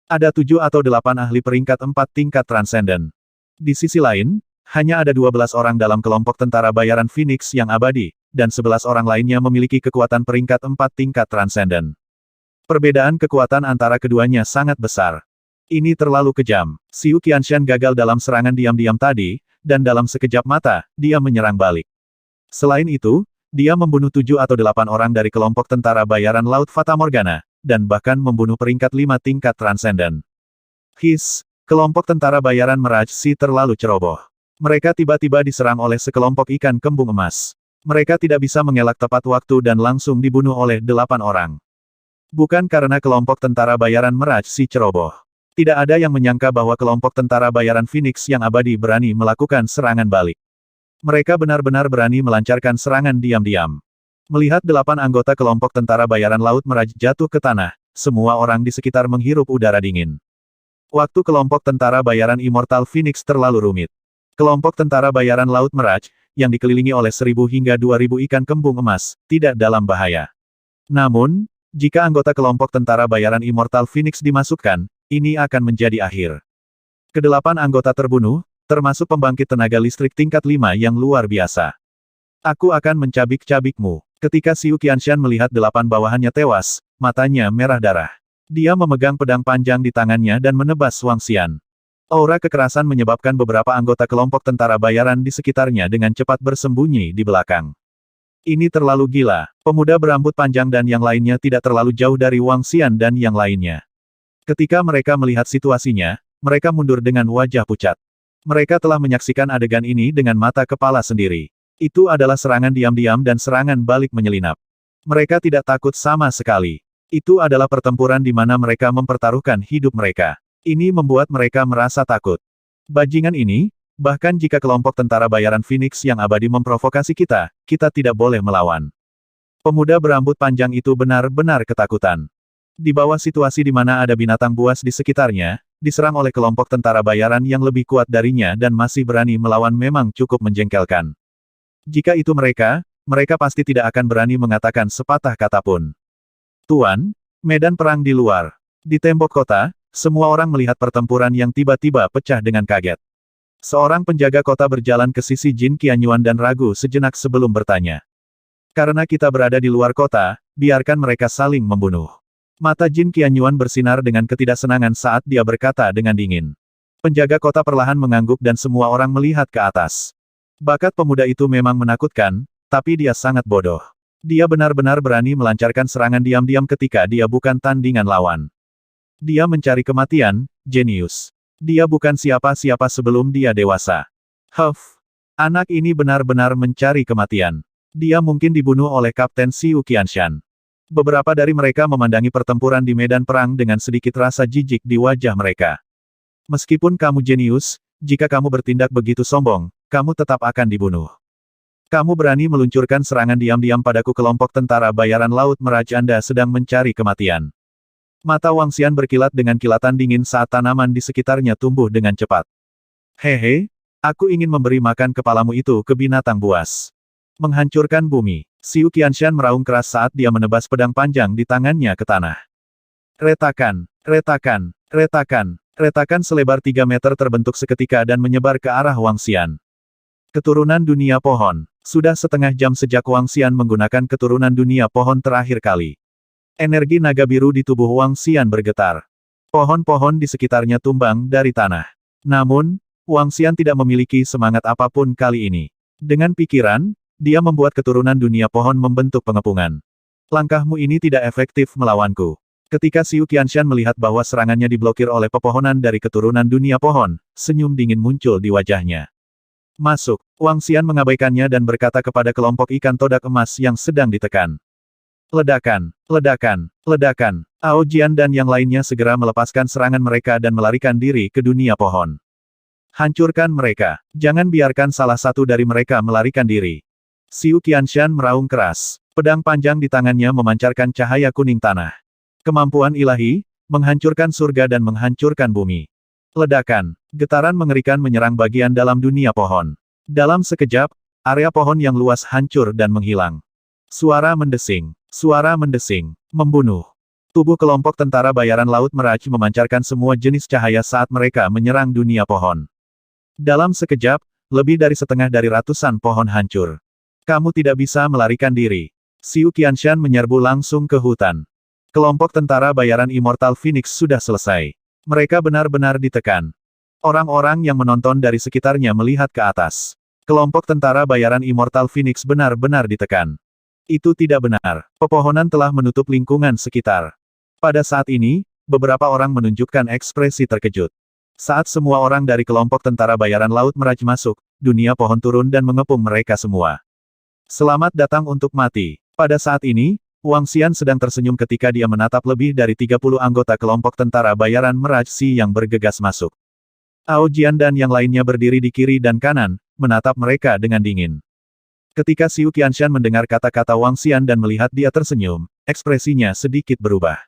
Ada 7 atau 8 ahli peringkat 4 tingkat Transenden. Di sisi lain, hanya ada 12 orang dalam kelompok tentara bayaran Phoenix yang abadi, dan 11 orang lainnya memiliki kekuatan peringkat 4 tingkat Transenden. Perbedaan kekuatan antara keduanya sangat besar. Ini terlalu kejam. Xiu Qianshan gagal dalam serangan diam-diam tadi, dan dalam sekejap mata, dia menyerang balik. Selain itu, dia membunuh 7 atau 8 orang dari kelompok tentara bayaran Laut Fata Morgana, dan bahkan membunuh peringkat 5 tingkat Transenden. Kelompok tentara bayaran Mirage Sea terlalu ceroboh. Mereka tiba-tiba diserang oleh sekelompok ikan kembung emas. Mereka tidak bisa mengelak tepat waktu dan langsung dibunuh oleh 8 orang. Bukan karena kelompok tentara bayaran Mirage Sea ceroboh. Tidak ada yang menyangka bahwa kelompok tentara bayaran Phoenix yang abadi berani melakukan serangan balik. Mereka benar-benar berani melancarkan serangan diam-diam. Melihat 8 anggota kelompok tentara bayaran Laut Meraj jatuh ke tanah, semua orang di sekitar menghirup udara dingin. Waktu kelompok tentara bayaran Immortal Phoenix terlalu rumit. Kelompok tentara bayaran Laut Meraj, yang dikelilingi oleh 1000 hingga 2000 ikan kembung emas, tidak dalam bahaya. Namun, jika anggota kelompok tentara bayaran Immortal Phoenix dimasukkan, ini akan menjadi akhir. Kedelapan anggota terbunuh, termasuk pembangkit tenaga listrik tingkat 5 yang luar biasa. Aku akan mencabik-cabikmu. Ketika Xiu Qianshan melihat 8 bawahannya tewas, matanya merah darah. Dia memegang pedang panjang di tangannya dan menebas Wang Xian. Aura kekerasan menyebabkan beberapa anggota kelompok tentara bayaran di sekitarnya dengan cepat bersembunyi di belakang. Ini terlalu gila. Pemuda berambut panjang dan yang lainnya tidak terlalu jauh dari Wang Xian dan yang lainnya. Ketika mereka melihat situasinya, mereka mundur dengan wajah pucat. Mereka telah menyaksikan adegan ini dengan mata kepala sendiri. Itu adalah serangan diam-diam dan serangan balik menyelinap. Mereka tidak takut sama sekali. Itu adalah pertempuran di mana mereka mempertaruhkan hidup mereka. Ini membuat mereka merasa takut. Bajingan ini, bahkan jika kelompok tentara bayaran Phoenix yang abadi memprovokasi kita, kita tidak boleh melawan. Pemuda berambut panjang itu benar-benar ketakutan. Di bawah situasi di mana ada binatang buas di sekitarnya, diserang oleh kelompok tentara bayaran yang lebih kuat darinya dan masih berani melawan memang cukup menjengkelkan. Jika itu mereka pasti tidak akan berani mengatakan sepatah kata pun. Tuan, medan perang di luar. Di tembok kota, semua orang melihat pertempuran yang tiba-tiba pecah dengan kaget. Seorang penjaga kota berjalan ke sisi Jin Qianyuan dan ragu sejenak sebelum bertanya. Karena kita berada di luar kota, biarkan mereka saling membunuh. Mata Jin Qianyuan bersinar dengan ketidaksenangan saat dia berkata dengan dingin. Penjaga kota perlahan mengangguk dan semua orang melihat ke atas. Bakat pemuda itu memang menakutkan, tapi dia sangat bodoh. Dia benar-benar berani melancarkan serangan diam-diam ketika dia bukan tandingan lawan. Dia mencari kematian, jenius. Dia bukan siapa-siapa sebelum dia dewasa. Anak ini benar-benar mencari kematian. Dia mungkin dibunuh oleh Kapten Xiu Qianshan. Beberapa dari mereka memandangi pertempuran di medan perang dengan sedikit rasa jijik di wajah mereka. Meskipun kamu jenius, jika kamu bertindak begitu sombong, kamu tetap akan dibunuh. Kamu berani meluncurkan serangan diam-diam padaku kelompok tentara bayaran Laut Meraj Anda sedang mencari kematian. Mata Wang Xian berkilat dengan kilatan dingin saat tanaman di sekitarnya tumbuh dengan cepat. Hehe, aku ingin memberi makan kepalamu itu ke binatang buas. Menghancurkan bumi. Xiu Qianshan meraung keras saat dia menebas pedang panjang di tangannya ke tanah. Retakan, retakan, retakan, retakan selebar 3 meter terbentuk seketika dan menyebar ke arah Wang Xian. Keturunan dunia pohon. Sudah setengah jam sejak Wang Xian menggunakan keturunan dunia pohon terakhir kali. Energi naga biru di tubuh Wang Xian bergetar. Pohon-pohon di sekitarnya tumbang dari tanah. Namun, Wang Xian tidak memiliki semangat apapun kali ini. Dengan pikiran, dia membuat keturunan dunia pohon membentuk pengepungan. Langkahmu ini tidak efektif melawanku. Ketika Xiu Qianshan melihat bahwa serangannya diblokir oleh pepohonan dari keturunan dunia pohon, senyum dingin muncul di wajahnya. Masuk. Wang Xian mengabaikannya dan berkata kepada kelompok ikan todak emas yang sedang ditekan. Ledakan, ledakan, ledakan. Ao Jian dan yang lainnya segera melepaskan serangan mereka dan melarikan diri ke dunia pohon. Hancurkan mereka. Jangan biarkan salah satu dari mereka melarikan diri. Xiu Qianshan meraung keras. Pedang panjang di tangannya memancarkan cahaya kuning tanah. Kemampuan ilahi, menghancurkan surga dan menghancurkan bumi. Ledakan. Getaran mengerikan menyerang bagian dalam dunia pohon. Dalam sekejap, area pohon yang luas hancur dan menghilang. Suara mendesing, membunuh. Tubuh kelompok tentara bayaran Laut Meraj memancarkan semua jenis cahaya saat mereka menyerang dunia pohon. Dalam sekejap, lebih dari setengah dari ratusan pohon hancur. Kamu tidak bisa melarikan diri. Xiu Qianshan menyerbu langsung ke hutan. Kelompok tentara bayaran Immortal Phoenix sudah selesai. Mereka benar-benar ditekan. Orang-orang yang menonton dari sekitarnya melihat ke atas. Kelompok tentara bayaran Immortal Phoenix benar-benar ditekan. Itu tidak benar. Pepohonan telah menutup lingkungan sekitar. Pada saat ini, beberapa orang menunjukkan ekspresi terkejut. Saat semua orang dari kelompok tentara bayaran Laut Meraj masuk, dunia pohon turun dan mengepung mereka semua. Selamat datang untuk mati. Pada saat ini, Wang Xian sedang tersenyum ketika dia menatap lebih dari 30 anggota kelompok tentara bayaran Meraj Si yang bergegas masuk. Ao Jian dan yang lainnya berdiri di kiri dan kanan, menatap mereka dengan dingin. Ketika Xiu Qianshan mendengar kata-kata Wang Xian dan melihat dia tersenyum, ekspresinya sedikit berubah.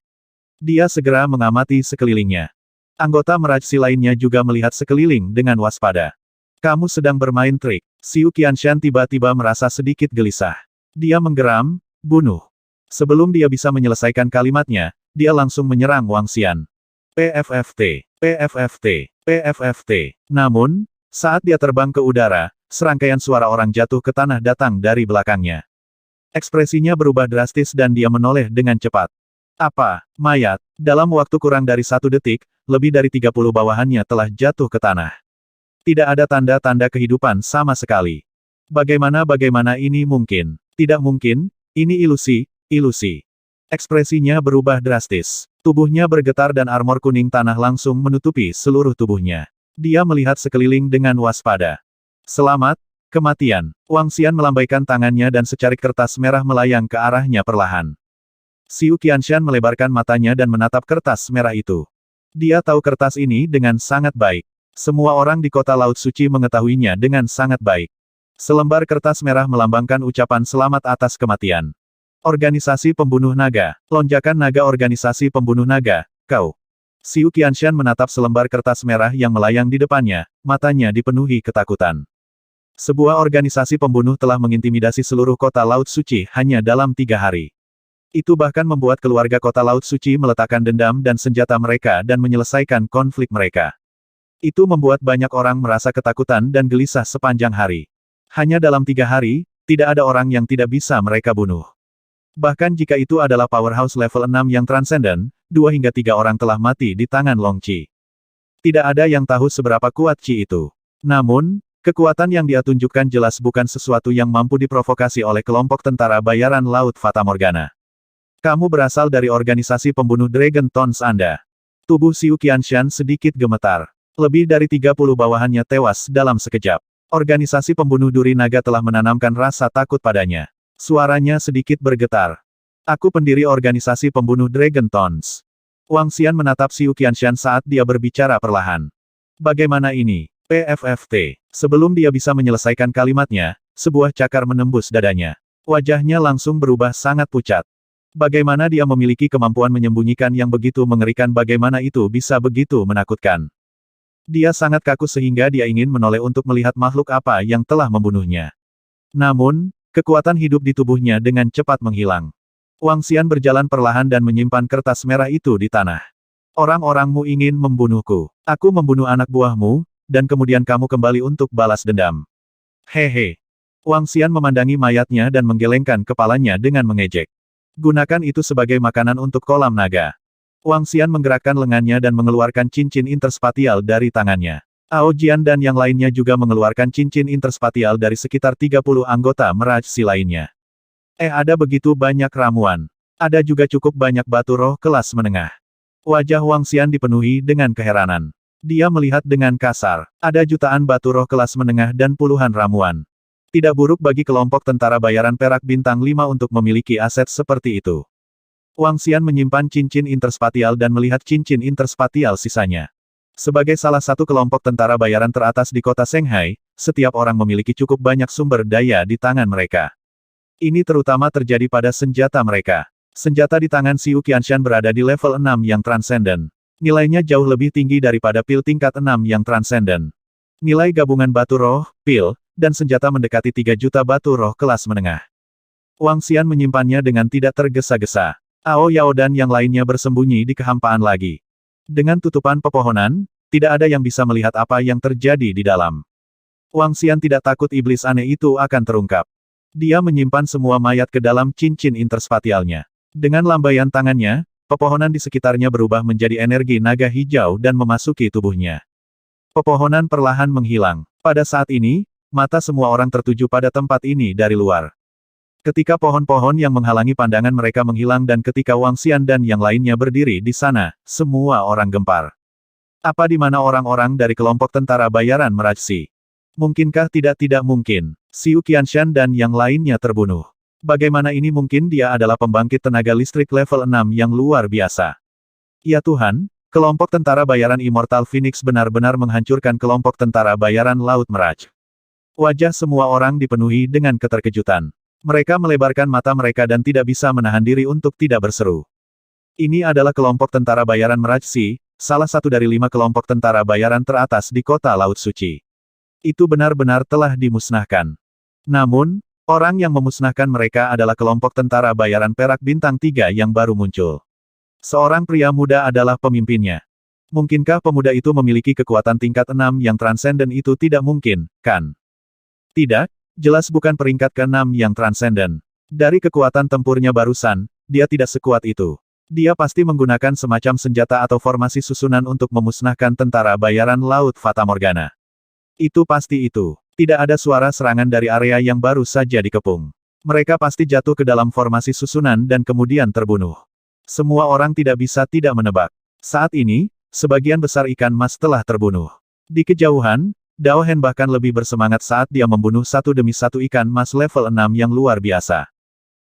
Dia segera mengamati sekelilingnya. Anggota Meraj Si lainnya juga melihat sekeliling dengan waspada. Kamu sedang bermain trik. Xiu Qianshan tiba-tiba merasa sedikit gelisah. Dia menggeram, bunuh. Sebelum dia bisa menyelesaikan kalimatnya, dia langsung menyerang Wang Xian. PFFT, PFFT, PFFT. Namun, saat dia terbang ke udara, serangkaian suara orang jatuh ke tanah datang dari belakangnya. Ekspresinya berubah drastis dan dia menoleh dengan cepat. Apa, mayat? Dalam waktu kurang dari 1 detik, lebih dari 30 bawahannya telah jatuh ke tanah. Tidak ada tanda-tanda kehidupan sama sekali. Bagaimana ini mungkin? Tidak mungkin, ini ilusi, ilusi. Ekspresinya berubah drastis. Tubuhnya bergetar dan armor kuning tanah langsung menutupi seluruh tubuhnya. Dia melihat sekeliling dengan waspada. Selamat, kematian. Wang Xian melambaikan tangannya dan secarik kertas merah melayang ke arahnya perlahan. Xiu Qianshan melebarkan matanya dan menatap kertas merah itu. Dia tahu kertas ini dengan sangat baik. Semua orang di kota Laut Suci mengetahuinya dengan sangat baik. Selembar kertas merah melambangkan ucapan selamat atas kematian. Organisasi Pembunuh Naga. Lonjakan naga organisasi pembunuh naga, kau. Xiu Qianshan menatap selembar kertas merah yang melayang di depannya, matanya dipenuhi ketakutan. Sebuah organisasi pembunuh telah mengintimidasi seluruh kota Laut Suci hanya dalam 3 hari. Itu bahkan membuat keluarga kota Laut Suci meletakkan dendam dan senjata mereka dan menyelesaikan konflik mereka. Itu membuat banyak orang merasa ketakutan dan gelisah sepanjang hari. Hanya dalam 3 hari, tidak ada orang yang tidak bisa mereka bunuh. Bahkan jika itu adalah powerhouse level 6 yang transenden, 2 hingga 3 orang telah mati di tangan Long Qi. Tidak ada yang tahu seberapa kuat Qi itu. Namun, kekuatan yang dia tunjukkan jelas bukan sesuatu yang mampu diprovokasi oleh kelompok tentara bayaran Laut Fata Morgana. Kamu berasal dari organisasi pembunuh Dragon Tons Anda. Tubuh Xiu Qianshan sedikit gemetar. Lebih dari 30 bawahannya tewas dalam sekejap. Organisasi pembunuh duri naga telah menanamkan rasa takut padanya. Suaranya sedikit bergetar. Aku pendiri organisasi pembunuh Dragon Tons. Wang Xian menatap Xiu Qianshan saat dia berbicara perlahan. Bagaimana ini? PFFT. Sebelum dia bisa menyelesaikan kalimatnya, sebuah cakar menembus dadanya. Wajahnya langsung berubah sangat pucat. Bagaimana dia memiliki kemampuan menyembunyikan yang begitu mengerikan, bagaimana itu bisa begitu menakutkan. Dia sangat kaku sehingga dia ingin menoleh untuk melihat makhluk apa yang telah membunuhnya. Namun, kekuatan hidup di tubuhnya dengan cepat menghilang. Wang Xian berjalan perlahan dan menyimpan kertas merah itu di tanah. Orang-orangmu ingin membunuhku. Aku membunuh anak buahmu, dan kemudian kamu kembali untuk balas dendam. Hehe. Wang Xian memandangi mayatnya dan menggelengkan kepalanya dengan mengejek. Gunakan itu sebagai makanan untuk kolam naga. Wang Xian menggerakkan lengannya dan mengeluarkan cincin interspatial dari tangannya. Ao Jian dan yang lainnya juga mengeluarkan cincin interspatial dari sekitar 30 anggota Meraj Si lainnya. Ada begitu banyak ramuan. Ada juga cukup banyak batu roh kelas menengah. Wajah Wang Xian dipenuhi dengan keheranan. Dia melihat dengan kasar. Ada jutaan batu roh kelas menengah dan puluhan ramuan. Tidak buruk bagi kelompok tentara bayaran perak bintang 5 untuk memiliki aset seperti itu. Wang Xian menyimpan cincin interspatial dan melihat cincin interspatial sisanya. Sebagai salah satu kelompok tentara bayaran teratas di kota Shanghai, setiap orang memiliki cukup banyak sumber daya di tangan mereka. Ini terutama terjadi pada senjata mereka. Senjata di tangan Xiu Qianshan berada di level 6 yang transenden. Nilainya jauh lebih tinggi daripada pil tingkat 6 yang transenden. Nilai gabungan batu roh, pil, dan senjata mendekati 3 juta batu roh kelas menengah. Wang Xian menyimpannya dengan tidak tergesa-gesa. Ao Yao dan yang lainnya bersembunyi di kehampaan lagi. Dengan tutupan pepohonan, tidak ada yang bisa melihat apa yang terjadi di dalam. Wang Xian tidak takut iblis aneh itu akan terungkap. Dia menyimpan semua mayat ke dalam cincin interspatialnya. Dengan lambaian tangannya, pepohonan di sekitarnya berubah menjadi energi naga hijau dan memasuki tubuhnya. Pepohonan perlahan menghilang. Pada saat ini, mata semua orang tertuju pada tempat ini dari luar. Ketika pohon-pohon yang menghalangi pandangan mereka menghilang dan ketika Wang Xian dan yang lainnya berdiri di sana, semua orang gempar. Apa di mana orang-orang dari kelompok tentara bayaran Merajsi? Mungkinkah tidak mungkin? Xiu Qianshan dan yang lainnya terbunuh. Bagaimana ini mungkin? Dia adalah pembangkit tenaga listrik level 6 yang luar biasa. Ya Tuhan, kelompok tentara bayaran Immortal Phoenix benar-benar menghancurkan kelompok tentara bayaran Laut Meraj. Wajah semua orang dipenuhi dengan keterkejutan. Mereka melebarkan mata mereka dan tidak bisa menahan diri untuk tidak berseru. Ini adalah kelompok tentara bayaran Merajsi, salah satu dari 5 kelompok tentara bayaran teratas di kota Laut Suci. Itu benar-benar telah dimusnahkan. Namun, orang yang memusnahkan mereka adalah kelompok tentara bayaran perak bintang 3 yang baru muncul. Seorang pria muda adalah pemimpinnya. Mungkinkah pemuda itu memiliki kekuatan tingkat 6 yang transenden? Itu tidak mungkin, kan? Tidak, jelas bukan peringkat ke-6 yang transenden. Dari kekuatan tempurnya barusan, dia tidak sekuat itu. Dia pasti menggunakan semacam senjata atau formasi susunan untuk memusnahkan tentara bayaran Laut Fata Morgana. Itu pasti itu. Tidak ada suara serangan dari area yang baru saja dikepung. Mereka pasti jatuh ke dalam formasi susunan dan kemudian terbunuh. Semua orang tidak bisa tidak menebak. Saat ini, sebagian besar ikan mas telah terbunuh. Di kejauhan, Dao Hen bahkan lebih bersemangat saat dia membunuh satu demi satu ikan mas level 6 yang luar biasa.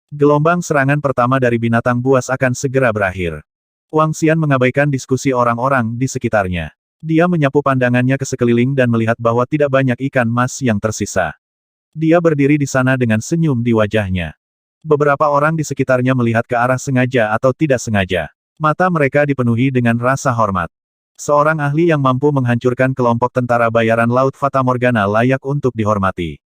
Gelombang serangan pertama dari binatang buas akan segera berakhir. Wang Xian mengabaikan diskusi orang-orang di sekitarnya. Dia menyapu pandangannya ke sekeliling dan melihat bahwa tidak banyak ikan mas yang tersisa. Dia berdiri di sana dengan senyum di wajahnya. Beberapa orang di sekitarnya melihat ke arah sengaja atau tidak sengaja. Mata mereka dipenuhi dengan rasa hormat. Seorang ahli yang mampu menghancurkan kelompok tentara bayaran Laut Fata Morgana layak untuk dihormati.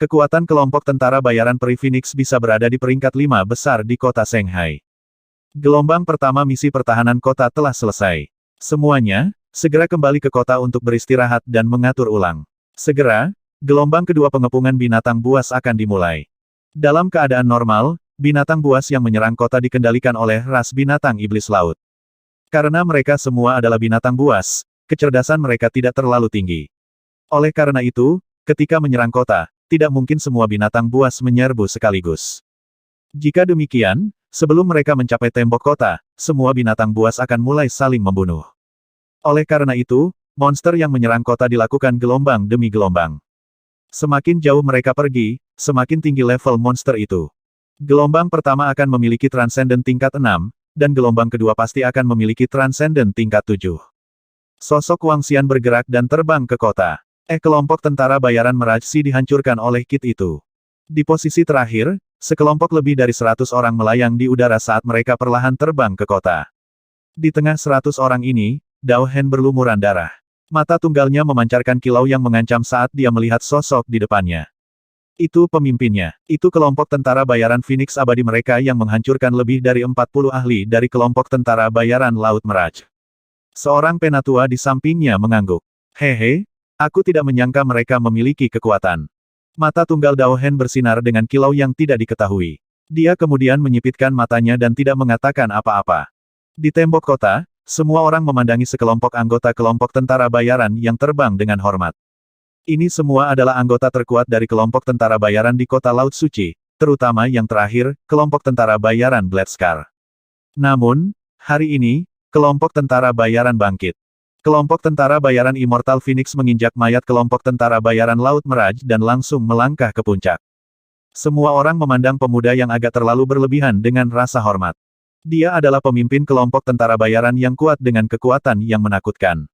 Kekuatan kelompok tentara bayaran Peri Phoenix bisa berada di peringkat 5 besar di kota Shanghai. Gelombang pertama misi pertahanan kota telah selesai. Semuanya, segera kembali ke kota untuk beristirahat dan mengatur ulang. Segera, gelombang kedua pengepungan binatang buas akan dimulai. Dalam keadaan normal, binatang buas yang menyerang kota dikendalikan oleh ras binatang iblis laut. Karena mereka semua adalah binatang buas, kecerdasan mereka tidak terlalu tinggi. Oleh karena itu, ketika menyerang kota, tidak mungkin semua binatang buas menyerbu sekaligus. Jika demikian, sebelum mereka mencapai tembok kota, semua binatang buas akan mulai saling membunuh. Oleh karena itu, monster yang menyerang kota dilakukan gelombang demi gelombang. Semakin jauh mereka pergi, semakin tinggi level monster itu. Gelombang pertama akan memiliki transenden tingkat 6, dan gelombang kedua pasti akan memiliki transenden tingkat 7. Sosok Wang Xian bergerak dan terbang ke kota. Kelompok tentara bayaran Merajsi dihancurkan oleh kit itu. Di posisi terakhir, sekelompok lebih dari 100 orang melayang di udara saat mereka perlahan terbang ke kota. Di tengah 100 orang ini, Dao Hen berlumuran darah. Mata tunggalnya memancarkan kilau yang mengancam saat dia melihat sosok di depannya. Itu pemimpinnya. Itu kelompok tentara bayaran Phoenix abadi mereka yang menghancurkan lebih dari 40 ahli dari kelompok tentara bayaran Laut Meraj. Seorang penatua di sampingnya mengangguk. Hehe, aku tidak menyangka mereka memiliki kekuatan. Mata tunggal Dao Hen bersinar dengan kilau yang tidak diketahui. Dia kemudian menyipitkan matanya dan tidak mengatakan apa-apa. Di tembok kota, semua orang memandangi sekelompok anggota kelompok tentara bayaran yang terbang dengan hormat. Ini semua adalah anggota terkuat dari kelompok tentara bayaran di kota Laut Suci, terutama yang terakhir, kelompok tentara bayaran Bloodscar. Namun, hari ini, kelompok tentara bayaran bangkit. Kelompok tentara bayaran Immortal Phoenix menginjak mayat kelompok tentara bayaran Laut Meraj dan langsung melangkah ke puncak. Semua orang memandang pemuda yang agak terlalu berlebihan dengan rasa hormat. Dia adalah pemimpin kelompok tentara bayaran yang kuat dengan kekuatan yang menakutkan.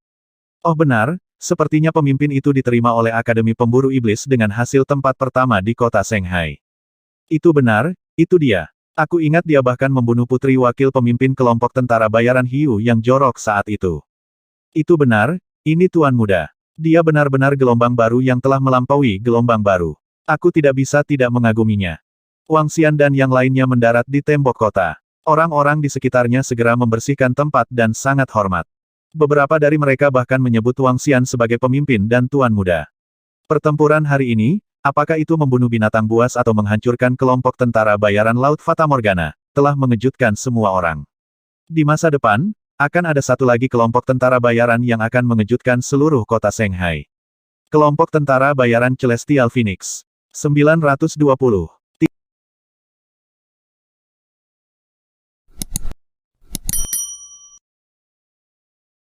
Oh benar, sepertinya pemimpin itu diterima oleh Akademi Pemburu Iblis dengan hasil tempat pertama di kota Shanghai. Itu benar, itu dia. Aku ingat dia bahkan membunuh putri wakil pemimpin kelompok tentara bayaran Hiu yang jorok saat itu. Itu benar, ini Tuan Muda. Dia benar-benar gelombang baru yang telah melampaui gelombang baru. Aku tidak bisa tidak mengaguminya. Wang Xian dan yang lainnya mendarat di tembok kota. Orang-orang di sekitarnya segera membersihkan tempat dan sangat hormat. Beberapa dari mereka bahkan menyebut Wang Xian sebagai pemimpin dan tuan muda. Pertempuran hari ini, apakah itu membunuh binatang buas atau menghancurkan kelompok tentara bayaran Laut Fata Morgana, telah mengejutkan semua orang. Di masa depan, akan ada satu lagi kelompok tentara bayaran yang akan mengejutkan seluruh kota Shanghai. Kelompok tentara bayaran Celestial Phoenix. 920.